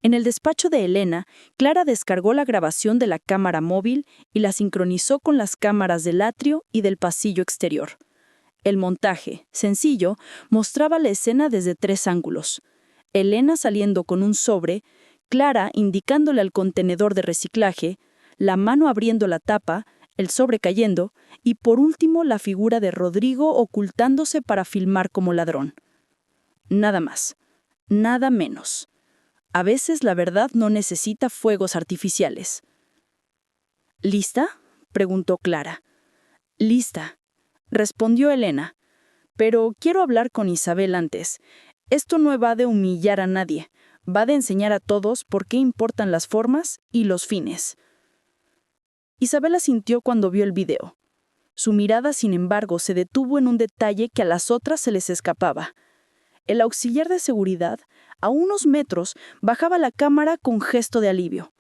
Speaker 5: En el despacho de Elena, Clara descargó la grabación de la cámara móvil y la sincronizó con las cámaras del atrio y del pasillo exterior. El montaje, sencillo, mostraba la escena desde 3 ángulos. Elena saliendo con un sobre, Clara indicándole al contenedor de reciclaje, la mano abriendo la tapa, el sobre cayendo, y por último la figura de Rodrigo ocultándose para filmar como ladrón. Nada más, nada menos. A veces la verdad no necesita fuegos artificiales. ¿Lista?, preguntó Clara. «Lista», respondió Elena. «Pero quiero hablar con Isabel antes. Esto no va de humillar a nadie, va de enseñar a todos por qué importan las formas y los fines». Isabel asintió cuando vio el video. Su mirada, sin embargo, se detuvo en un detalle que a las otras se les escapaba. El auxiliar de seguridad, a unos metros, bajaba la cámara con gesto de alivio.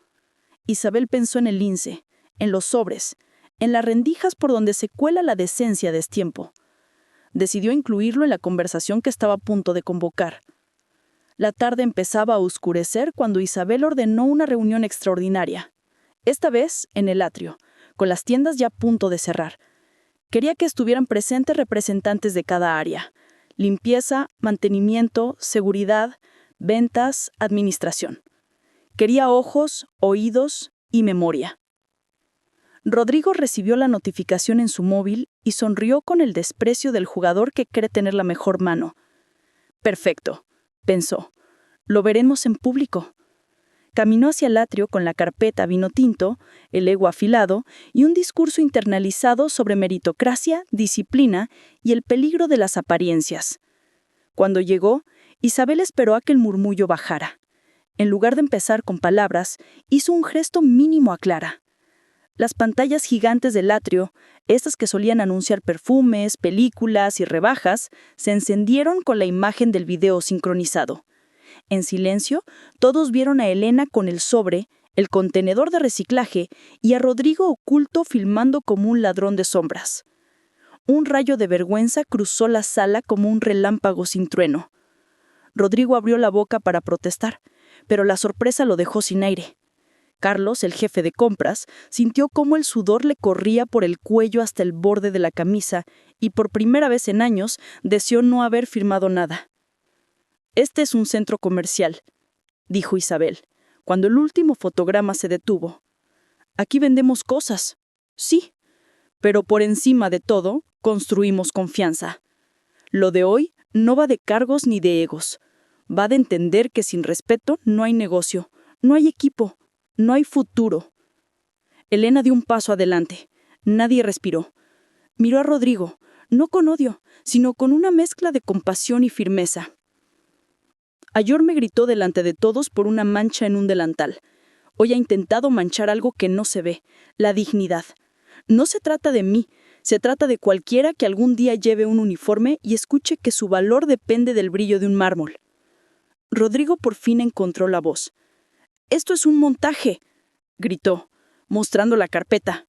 Speaker 5: Isabel pensó en el lince, en los sobres, en las rendijas por donde se cuela la decencia de destiempo. Decidió incluirlo en la conversación que estaba a punto de convocar. La tarde empezaba a oscurecer cuando Isabel ordenó una reunión extraordinaria. Esta vez en el atrio, con las tiendas ya a punto de cerrar. Quería que estuvieran presentes representantes de cada área.
Speaker 6: limpieza, mantenimiento, seguridad, ventas, administración. Quería ojos, oídos y memoria. Rodrigo recibió la notificación en su móvil y sonrió con el desprecio del jugador que cree tener la mejor mano. Perfecto, pensó. Lo veremos en público. Caminó hacia el atrio con la carpeta vino tinto, el ego afilado y un discurso internalizado sobre meritocracia, disciplina y el peligro de las apariencias. Cuando llegó, Isabel esperó a que el murmullo bajara. En lugar de empezar con palabras, hizo un gesto mínimo a Clara. Las pantallas gigantes del atrio, estas que solían anunciar perfumes, películas y rebajas, se encendieron con la imagen del video sincronizado. En silencio, todos vieron a Elena con el sobre, el contenedor de reciclaje y a Rodrigo oculto filmando como un ladrón de sombras. Un rayo de vergüenza cruzó la sala como un relámpago sin trueno. Rodrigo abrió la boca para protestar, pero la sorpresa lo dejó sin aire. Carlos, el jefe de compras, sintió cómo el sudor le corría por el cuello hasta el borde de la camisa y por primera vez en años deseó no haber firmado nada. «Este es un centro comercial», dijo Isabel, cuando el último fotograma se detuvo. «Aquí vendemos cosas, sí, pero por encima de todo, construimos confianza. Lo de hoy no va de cargos ni de egos. Va de entender que sin respeto no hay negocio, no hay equipo, no hay futuro». Elena dio un paso adelante. Nadie respiró. Miró a Rodrigo, no con odio, sino con una mezcla de compasión y firmeza. Ayer me gritó delante de todos por una mancha en un delantal. Hoy ha intentado manchar algo que no se ve, la dignidad. No se trata de mí, se trata de cualquiera que algún día lleve un uniforme y escuche que su valor depende del brillo de un mármol. Rodrigo por fin encontró la voz. «Esto es un montaje», gritó, mostrando la carpeta.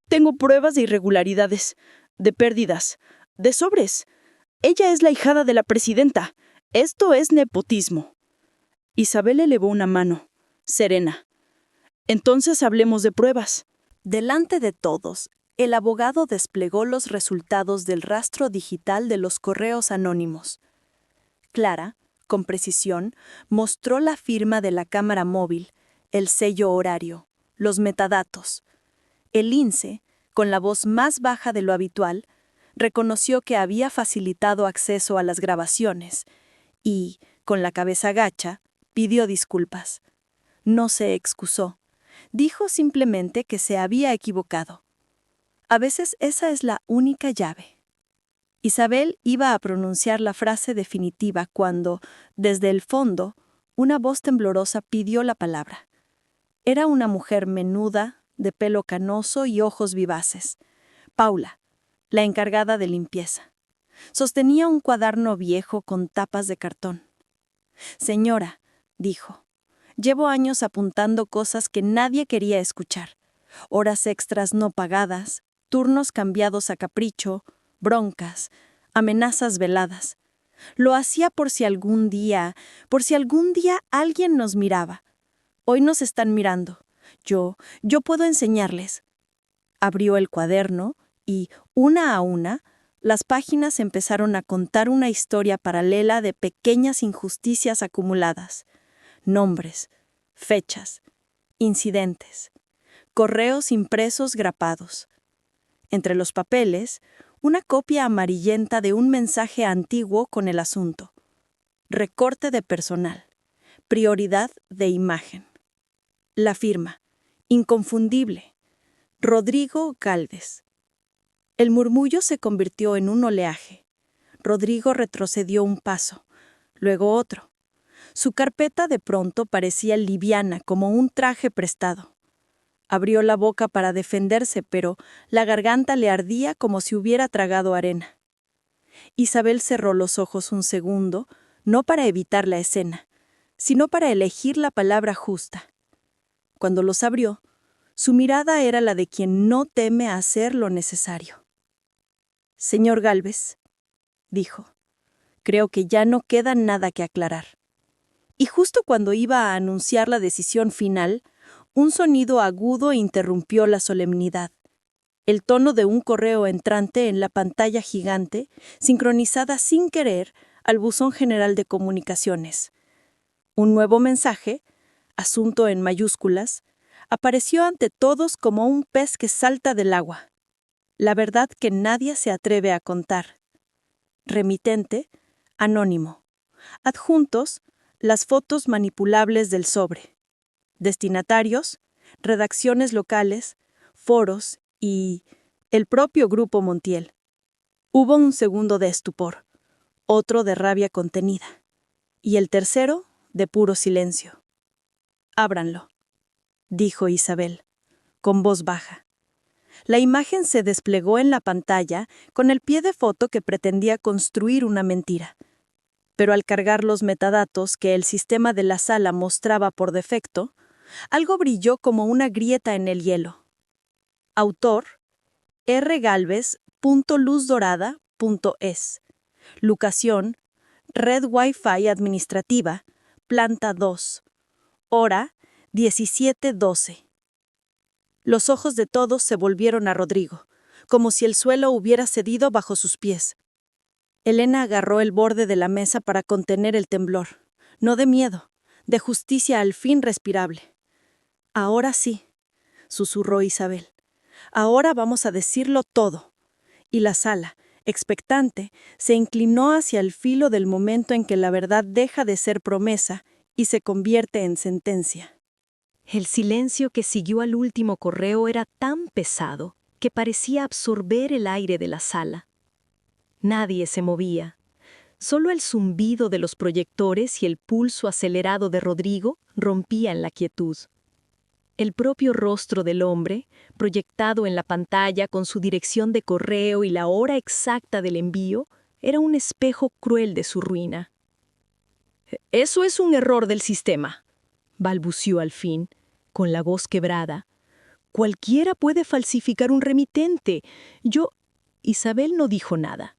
Speaker 6: «Tengo pruebas de irregularidades, de pérdidas, de sobres. Ella es la ahijada de la presidenta. Esto es nepotismo». Isabel elevó una mano, serena. «Entonces hablemos de pruebas».
Speaker 2: Delante de todos, el abogado desplegó los resultados del rastro digital de los correos anónimos. Clara, con precisión, mostró la firma de la cámara móvil, el sello horario, los metadatos. El lince, con la voz más baja de lo habitual, reconoció que había facilitado acceso a las grabaciones y, con la cabeza gacha, pidió disculpas. No se excusó. Dijo simplemente que se había equivocado. A veces esa es la única llave. Isabel iba a pronunciar la frase definitiva cuando, desde el fondo, una voz temblorosa pidió la palabra. Era una mujer menuda, de pelo canoso y ojos vivaces. Paula, la encargada de limpieza. Sostenía un cuaderno viejo con tapas de cartón. «Señora», dijo, «llevo años apuntando cosas que nadie quería escuchar. Horas extras no pagadas, turnos cambiados a capricho, broncas, amenazas veladas. Lo hacía por si algún día alguien nos miraba. Hoy nos están mirando. Yo puedo enseñarles». Abrió el cuaderno y, una a una, las páginas empezaron a contar una historia paralela de pequeñas injusticias acumuladas. Nombres, fechas, incidentes, correos impresos grapados. Entre los papeles, una copia amarillenta de un mensaje antiguo con el asunto. Recorte de personal. Prioridad de imagen. La firma. Inconfundible. Rodrigo Gálvez. El murmullo se convirtió en un oleaje. Rodrigo retrocedió un paso, luego otro. Su carpeta de pronto parecía liviana como un traje prestado. Abrió la boca para defenderse, pero la garganta le ardía como si hubiera tragado arena. Isabel cerró los ojos un segundo, no para evitar la escena, sino para elegir la palabra justa. Cuando los abrió, su mirada era la de quien no teme hacer lo necesario. «Señor Gálvez», dijo, «creo que ya no queda nada que aclarar». Y justo cuando iba a anunciar la decisión final, un sonido agudo interrumpió la solemnidad.
Speaker 4: El tono de un correo entrante en la pantalla gigante, sincronizada sin querer al buzón general de comunicaciones. Un nuevo mensaje, asunto en mayúsculas, apareció ante todos como un pez que salta del agua. La verdad que nadie se atreve a contar. Remitente, anónimo. Adjuntos, las fotos manipulables del sobre. Destinatarios, redacciones locales, foros y el propio Grupo Montiel. Hubo un segundo de estupor, otro de rabia contenida, y el tercero de puro silencio. «Ábranlo», dijo Isabel, con voz baja. La imagen se desplegó en la pantalla con el pie de foto que pretendía construir una mentira. Pero al cargar los metadatos que el sistema de la sala mostraba por defecto, algo brilló como una grieta en el hielo. Autor: rgalvez.luzdorada.es. Locación: red Wi-Fi administrativa, planta 2. Hora: 17:12. Los ojos de todos se volvieron a Rodrigo, como si el suelo hubiera cedido bajo sus pies. Elena agarró el borde de la mesa para contener el temblor, no de miedo, de justicia al fin respirable. «Ahora sí», susurró Isabel. «Ahora vamos a decirlo todo». Y la sala, expectante, se inclinó hacia el filo del momento en que la verdad deja de ser promesa y se convierte en sentencia.
Speaker 5: El silencio que siguió al último correo era tan pesado que parecía absorber el aire de la sala. Nadie se movía. Solo el zumbido de los proyectores y el pulso acelerado de Rodrigo rompían la quietud. El propio rostro del hombre, proyectado en la pantalla con su dirección de correo y la hora exacta del envío, era un espejo cruel de su ruina. «Eso es un error del sistema», balbució al fin, con la voz quebrada. «Cualquiera puede falsificar un remitente. Isabel no dijo nada.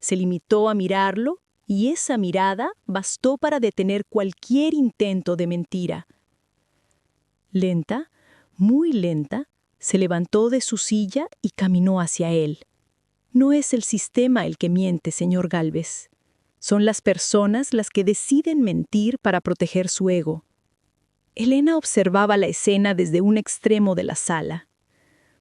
Speaker 5: Se limitó a mirarlo y esa mirada bastó para detener cualquier intento de mentira. Lenta, muy lenta, se levantó de su silla y caminó hacia él. No es el sistema el que miente, señor Gálvez. Son las personas las que deciden mentir para proteger su ego. Elena observaba la escena desde un extremo de la sala.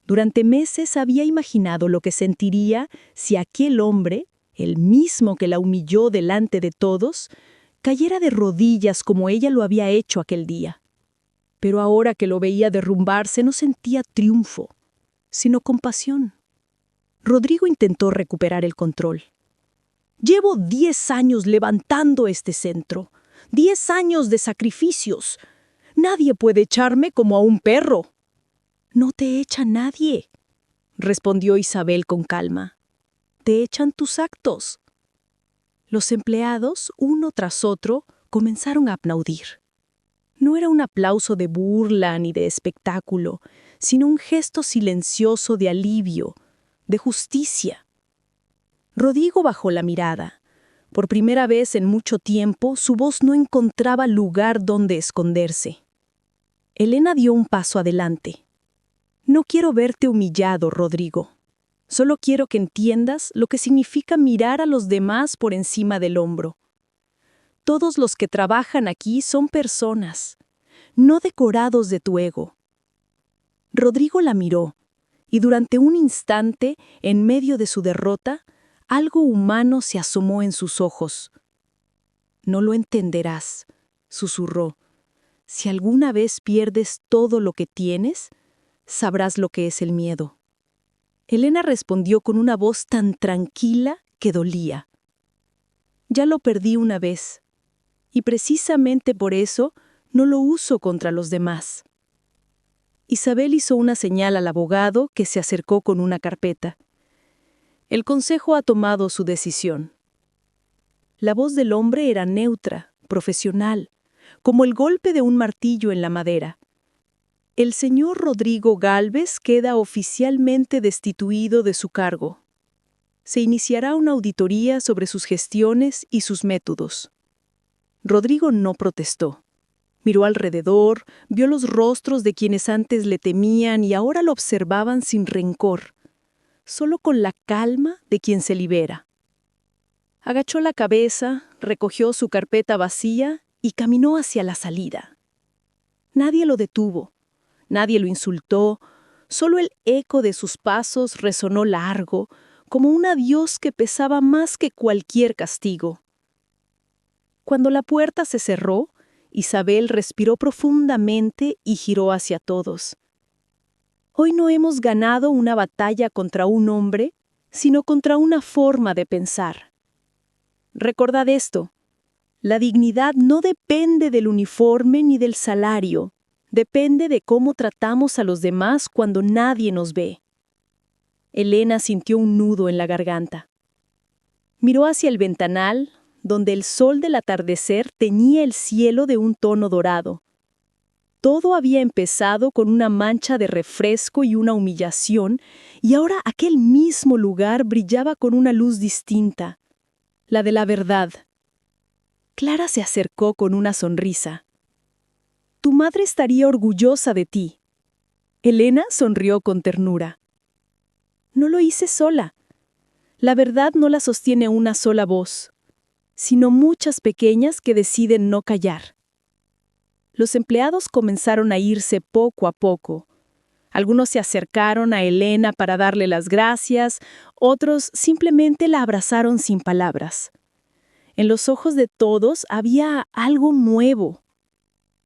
Speaker 5: Durante meses había imaginado lo que sentiría si aquel hombre, el mismo que la humilló delante de todos, cayera de rodillas como ella lo había hecho aquel día. Pero ahora que lo veía derrumbarse no sentía triunfo, sino compasión. Rodrigo intentó recuperar el control. «Llevo 10 años levantando este centro, 10 años de sacrificios. Nadie puede echarme como a un perro». «No te echa nadie», respondió Isabel con calma. «Te echan tus actos». Los empleados, uno tras otro, comenzaron a aplaudir. No era un aplauso de burla ni de espectáculo, sino un gesto silencioso de alivio, de justicia. Rodrigo bajó la mirada. Por primera vez en mucho tiempo, su voz no encontraba lugar donde esconderse. Elena dio un paso adelante. «No quiero verte humillado, Rodrigo. Solo quiero que entiendas lo que significa mirar a los demás por encima del hombro. Todos los que trabajan aquí son personas, no decorados de tu ego». Rodrigo la miró, y durante un instante, en medio de su derrota, algo humano se asomó en sus ojos. «No lo entenderás», susurró. «Si alguna vez pierdes todo lo que tienes, sabrás lo que es el miedo». Elena respondió con una voz tan tranquila que dolía. «Ya lo perdí una vez, y precisamente por eso no lo uso contra los demás». Isabel hizo una señal al abogado que se acercó con una carpeta. «El consejo ha tomado su decisión». La voz del hombre era neutra, profesional, como el golpe de un martillo en la madera. «El señor Rodrigo Gálvez queda oficialmente destituido de su cargo. Se iniciará una auditoría sobre sus gestiones y sus métodos». Rodrigo no protestó.
Speaker 6: Miró alrededor, vio los rostros de quienes antes le temían y ahora lo observaban sin rencor, solo con la calma de quien se libera. Agachó la cabeza, recogió su carpeta vacía y caminó hacia la salida. Nadie lo detuvo, nadie lo insultó, solo el eco de sus pasos resonó largo, como un adiós que pesaba más que cualquier castigo. Cuando la puerta se cerró, Isabel respiró profundamente y giró hacia todos. Hoy no hemos ganado una batalla contra un hombre, sino contra una forma de pensar. Recordad esto, la dignidad no depende del uniforme ni del salario, depende de cómo tratamos a los demás cuando nadie nos ve. Elena sintió un nudo en la garganta. Miró hacia el ventanal, donde el sol del atardecer teñía el cielo de un tono dorado. Todo había empezado con una mancha de refresco y una humillación, y ahora aquel mismo lugar brillaba con una luz distinta, la de la verdad. Clara se acercó con una sonrisa. Tu madre estaría orgullosa de ti. Elena sonrió con ternura. No lo hice sola. La verdad no la sostiene una sola voz, sino muchas pequeñas que deciden no callar. Los empleados comenzaron a irse poco a poco. Algunos se acercaron a Elena para darle las gracias, otros simplemente la abrazaron sin palabras. En los ojos de todos había algo nuevo: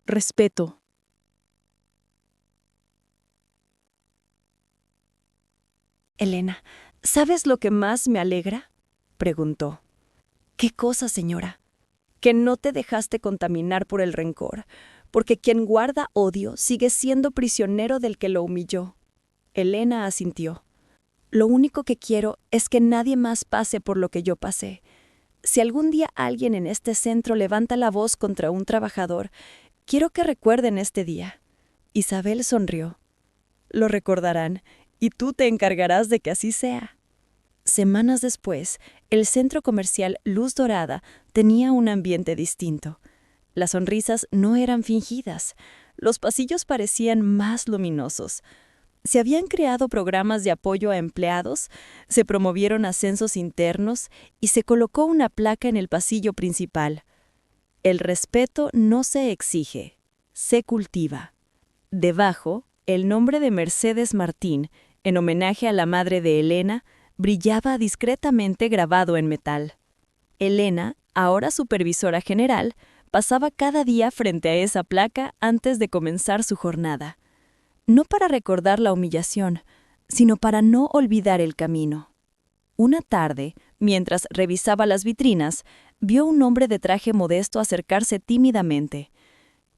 Speaker 6: respeto.
Speaker 2: Elena, ¿sabes lo que más me alegra?, preguntó. ¿Qué cosa, señora? Que no te dejaste contaminar por el rencor, porque quien guarda odio sigue siendo prisionero del que lo humilló. Elena asintió. Lo único que quiero es que nadie más pase por lo que yo pasé. Si algún día alguien en este centro levanta la voz contra un trabajador, quiero que recuerden este día. Isabel sonrió. Lo recordarán, y tú te encargarás de que así sea. Semanas después, el centro comercial Luz Dorada tenía un ambiente distinto. Las sonrisas no eran fingidas. Los pasillos parecían más luminosos. Se habían creado programas de apoyo a empleados, se promovieron ascensos internos y se colocó una placa en el pasillo principal. El respeto no se exige, se cultiva. Debajo, el nombre de Mercedes Martín, en homenaje a la madre de Elena, brillaba discretamente grabado en metal. Elena, ahora supervisora general, pasaba cada día frente a esa placa antes de comenzar su jornada. No para recordar la humillación, sino para no olvidar el camino. Una tarde, mientras revisaba las vitrinas, vio un hombre de traje modesto acercarse tímidamente.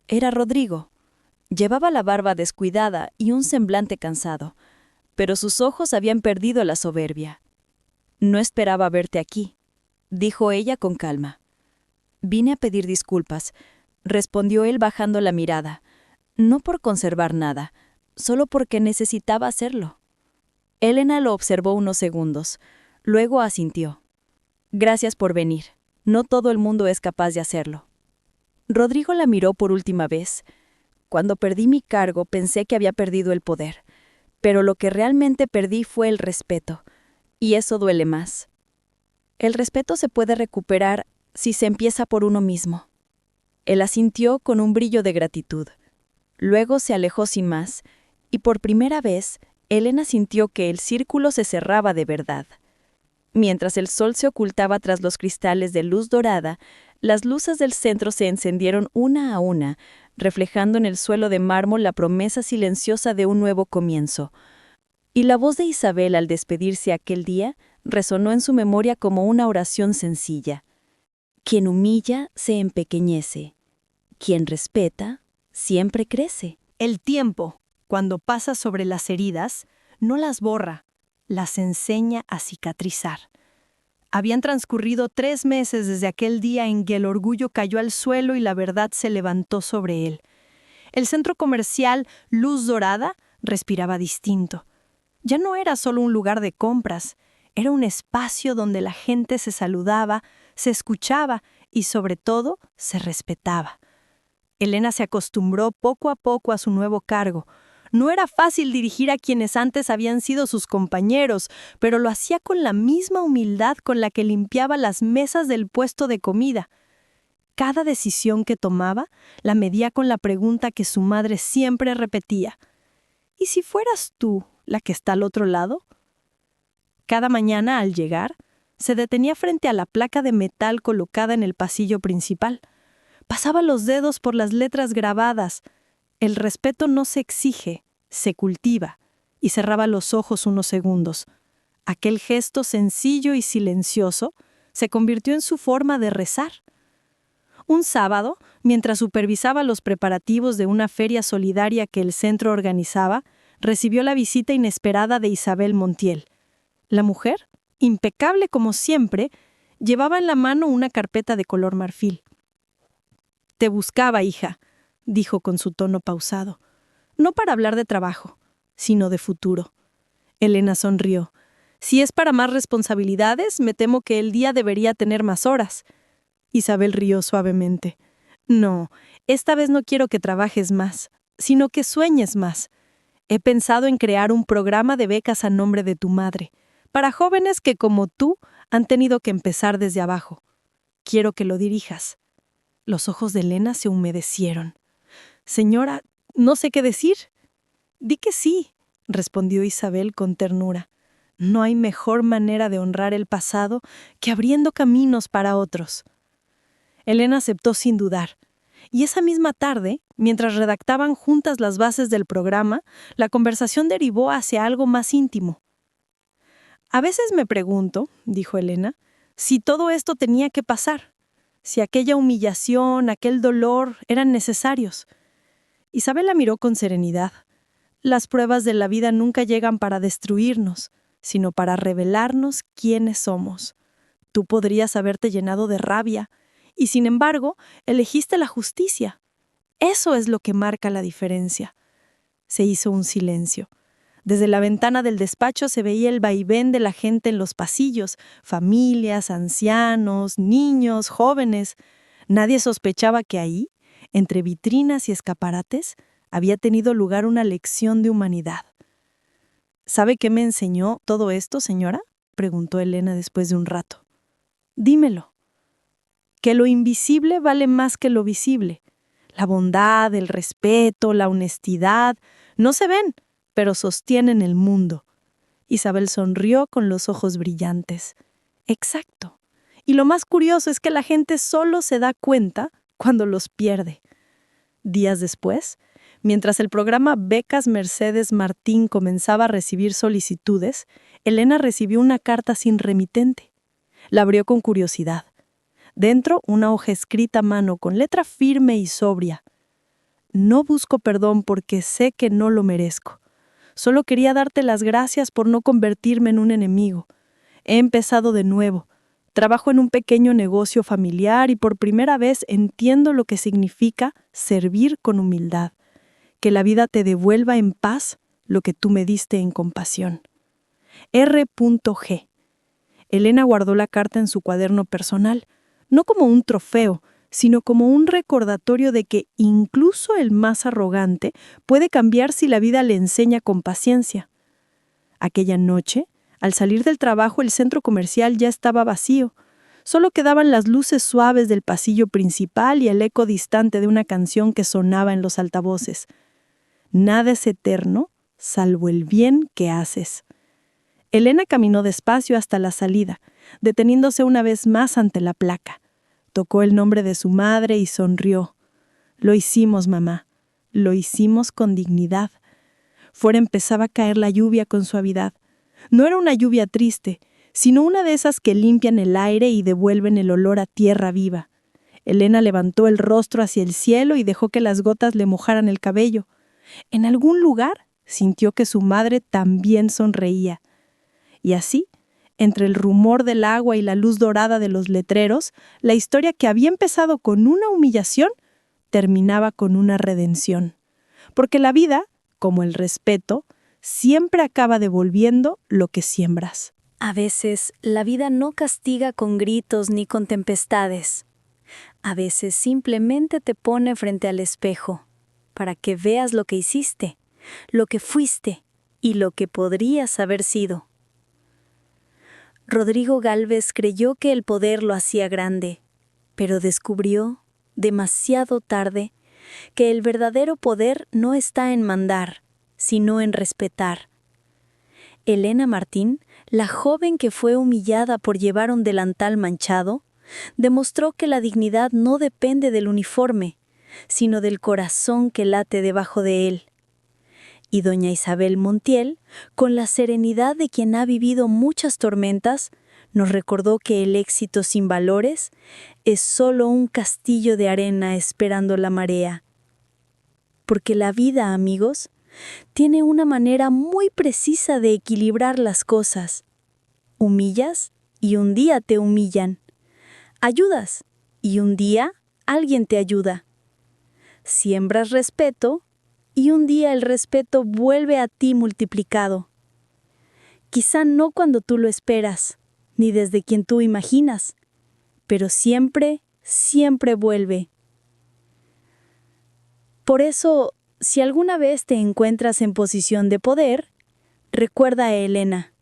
Speaker 2: Era Rodrigo. Llevaba la barba descuidada y un semblante cansado, pero sus ojos habían perdido la soberbia. «No esperaba verte aquí», dijo ella con calma. «Vine a pedir disculpas», respondió él bajando la mirada, no por conservar nada, solo porque necesitaba hacerlo. Elena lo observó unos segundos, luego asintió. «Gracias por venir. No todo el mundo es capaz de hacerlo». Rodrigo la miró por última vez. «Cuando perdí mi cargo pensé que había perdido el poder, pero lo que realmente perdí fue el respeto, y eso duele más. El respeto se puede recuperar si se empieza por uno mismo». Él asintió con un brillo de gratitud. Luego se alejó sin más, y por primera vez, Elena sintió que el círculo se cerraba de verdad. Mientras el sol se ocultaba tras los cristales de luz dorada, las luces del centro se encendieron una a una, reflejando en el suelo de mármol la promesa silenciosa de un nuevo comienzo. Y la voz de Isabel al despedirse aquel día resonó en su memoria como una oración sencilla. Quien humilla se empequeñece. Quien respeta siempre crece.
Speaker 7: El tiempo, cuando pasa sobre las heridas, no las borra, las enseña a cicatrizar. Habían transcurrido 3 meses desde aquel día en que el orgullo cayó al suelo y la verdad se levantó sobre él. El centro comercial Luz Dorada respiraba distinto. Ya no era solo un lugar de compras, era un espacio donde la gente se saludaba, se escuchaba y sobre todo se respetaba. Elena se acostumbró poco a poco a su nuevo cargo. No era fácil dirigir a quienes antes habían sido sus compañeros, pero lo hacía con la misma humildad con la que limpiaba las mesas del puesto de comida. Cada decisión que tomaba la medía con la pregunta que su madre siempre repetía: ¿y si fueras tú la que está al otro lado? Cada mañana, al llegar, se detenía frente a la placa de metal colocada en el pasillo principal. Pasaba los dedos por las letras grabadas. El respeto no se exige, se cultiva, y cerraba los ojos unos segundos. Aquel gesto sencillo y silencioso se convirtió en su forma de rezar. Un sábado, mientras supervisaba los preparativos de una feria solidaria que el centro organizaba, recibió la visita inesperada de Isabel Montiel. La mujer, impecable como siempre, llevaba en la mano una carpeta de color marfil. «Te buscaba, hija», dijo con su tono pausado, no para hablar de trabajo, sino de futuro. Elena sonrió. «Si es para más responsabilidades, me temo que el día debería tener más horas». Isabel rió suavemente. «No, esta vez no quiero que trabajes más, sino que sueñes más. He pensado en crear un programa de becas a nombre de tu madre, para jóvenes que, como tú, han tenido que empezar desde abajo. Quiero que lo dirijas». Los ojos de Elena se humedecieron. «Señora, no sé qué decir». «Di que sí», respondió Isabel con ternura. «No hay mejor manera de honrar el pasado que abriendo caminos para otros». Elena aceptó sin dudar. Y esa misma tarde, mientras redactaban juntas las bases del programa, la conversación derivó hacia algo más íntimo. «A veces me pregunto», dijo Elena, «si todo esto tenía que pasar, si aquella humillación, aquel dolor eran necesarios». Isabel la miró con serenidad. «Las pruebas de la vida nunca llegan para destruirnos, sino para revelarnos quiénes somos. Tú podrías haberte llenado de rabia, y sin embargo, elegiste la justicia. Eso es lo que marca la diferencia». Se hizo un silencio. Desde la ventana del despacho se veía el vaivén de la gente en los pasillos, familias, ancianos, niños, jóvenes. Nadie sospechaba que ahí, entre vitrinas y escaparates, había tenido lugar una lección de humanidad. «¿Sabe qué me enseñó todo esto, señora?», preguntó Elena después de un rato. «Dímelo». «Que lo invisible vale más que lo visible. La bondad, el respeto, la honestidad no se ven, pero sostienen el mundo». Isabel sonrió con los ojos brillantes. «Exacto. Y lo más curioso es que la gente solo se da cuenta cuando los pierde». Días después, mientras el programa Becas Mercedes Martín comenzaba a recibir solicitudes, Elena recibió una carta sin remitente. La abrió con curiosidad. Dentro, una hoja escrita a mano con letra firme y sobria. «No busco perdón porque sé que no lo merezco. Solo quería darte las gracias por no convertirme en un enemigo. He empezado de nuevo. Trabajo en un pequeño negocio familiar y por primera vez entiendo lo que significa servir con humildad. Que la vida te devuelva en paz lo que tú me diste en compasión. R.G». Elena guardó la carta en su cuaderno personal, no como un trofeo, sino como un recordatorio de que incluso el más arrogante puede cambiar si la vida le enseña con paciencia. Aquella noche, al salir del trabajo, el centro comercial ya estaba vacío. Solo quedaban las luces suaves del pasillo principal y el eco distante de una canción que sonaba en los altavoces. «Nada es eterno, salvo el bien que haces». Elena caminó despacio hasta la salida, deteniéndose una vez más ante la placa. Tocó el nombre de su madre y sonrió. «Lo hicimos, mamá. Lo hicimos con dignidad». Fuera empezaba a caer la lluvia con suavidad. No era una lluvia triste, sino una de esas que limpian el aire y devuelven el olor a tierra viva. Elena levantó el rostro hacia el cielo y dejó que las gotas le mojaran el cabello. En algún lugar sintió que su madre también sonreía. Y así, entre el rumor del agua y la luz dorada de los letreros, la historia que había empezado con una humillación terminaba con una redención. Porque la vida, como el respeto, siempre acaba devolviendo lo que siembras.
Speaker 5: A veces, la vida no castiga con gritos ni con tempestades.
Speaker 2: A veces simplemente te pone frente al espejo para que veas lo que hiciste, lo que fuiste y lo que podrías haber sido. Rodrigo Gálvez creyó que el poder lo hacía grande, pero descubrió, demasiado tarde, que el verdadero poder no está en mandar, sino en respetar. Elena Martín, la joven que fue humillada por llevar un delantal manchado, demostró que la dignidad no depende del uniforme, sino del corazón que late debajo de él. Y doña Isabel Montiel, con la serenidad de quien ha vivido muchas tormentas, nos recordó que el éxito sin valores es solo un castillo de arena esperando la marea. Porque la vida, amigos, tiene una manera muy precisa de equilibrar las cosas. Humillas y un día te humillan. Ayudas y un día alguien te ayuda. Siembras respeto y un día el respeto vuelve a ti multiplicado. Quizá no cuando tú lo esperas, ni desde quien tú imaginas, pero siempre, siempre vuelve. Por eso, si alguna vez te encuentras en posición de poder, recuerda a Elena.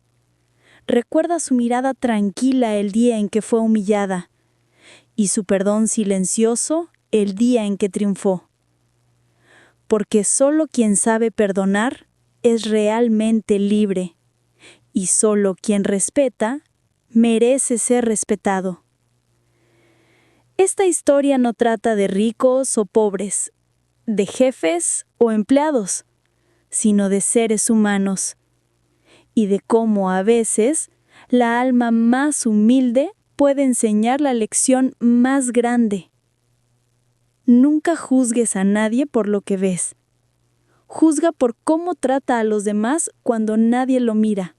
Speaker 2: Recuerda su mirada tranquila el día en que fue humillada y su perdón silencioso el día en que triunfó. Porque solo quien sabe perdonar es realmente libre, y solo quien respeta merece ser respetado. Esta historia no trata de ricos o pobres, de jefes o empleados, sino de seres humanos, y de cómo a veces la alma más humilde puede enseñar la lección más grande. Nunca juzgues a nadie por lo que ves. Juzga por cómo trata a los demás cuando nadie lo mira.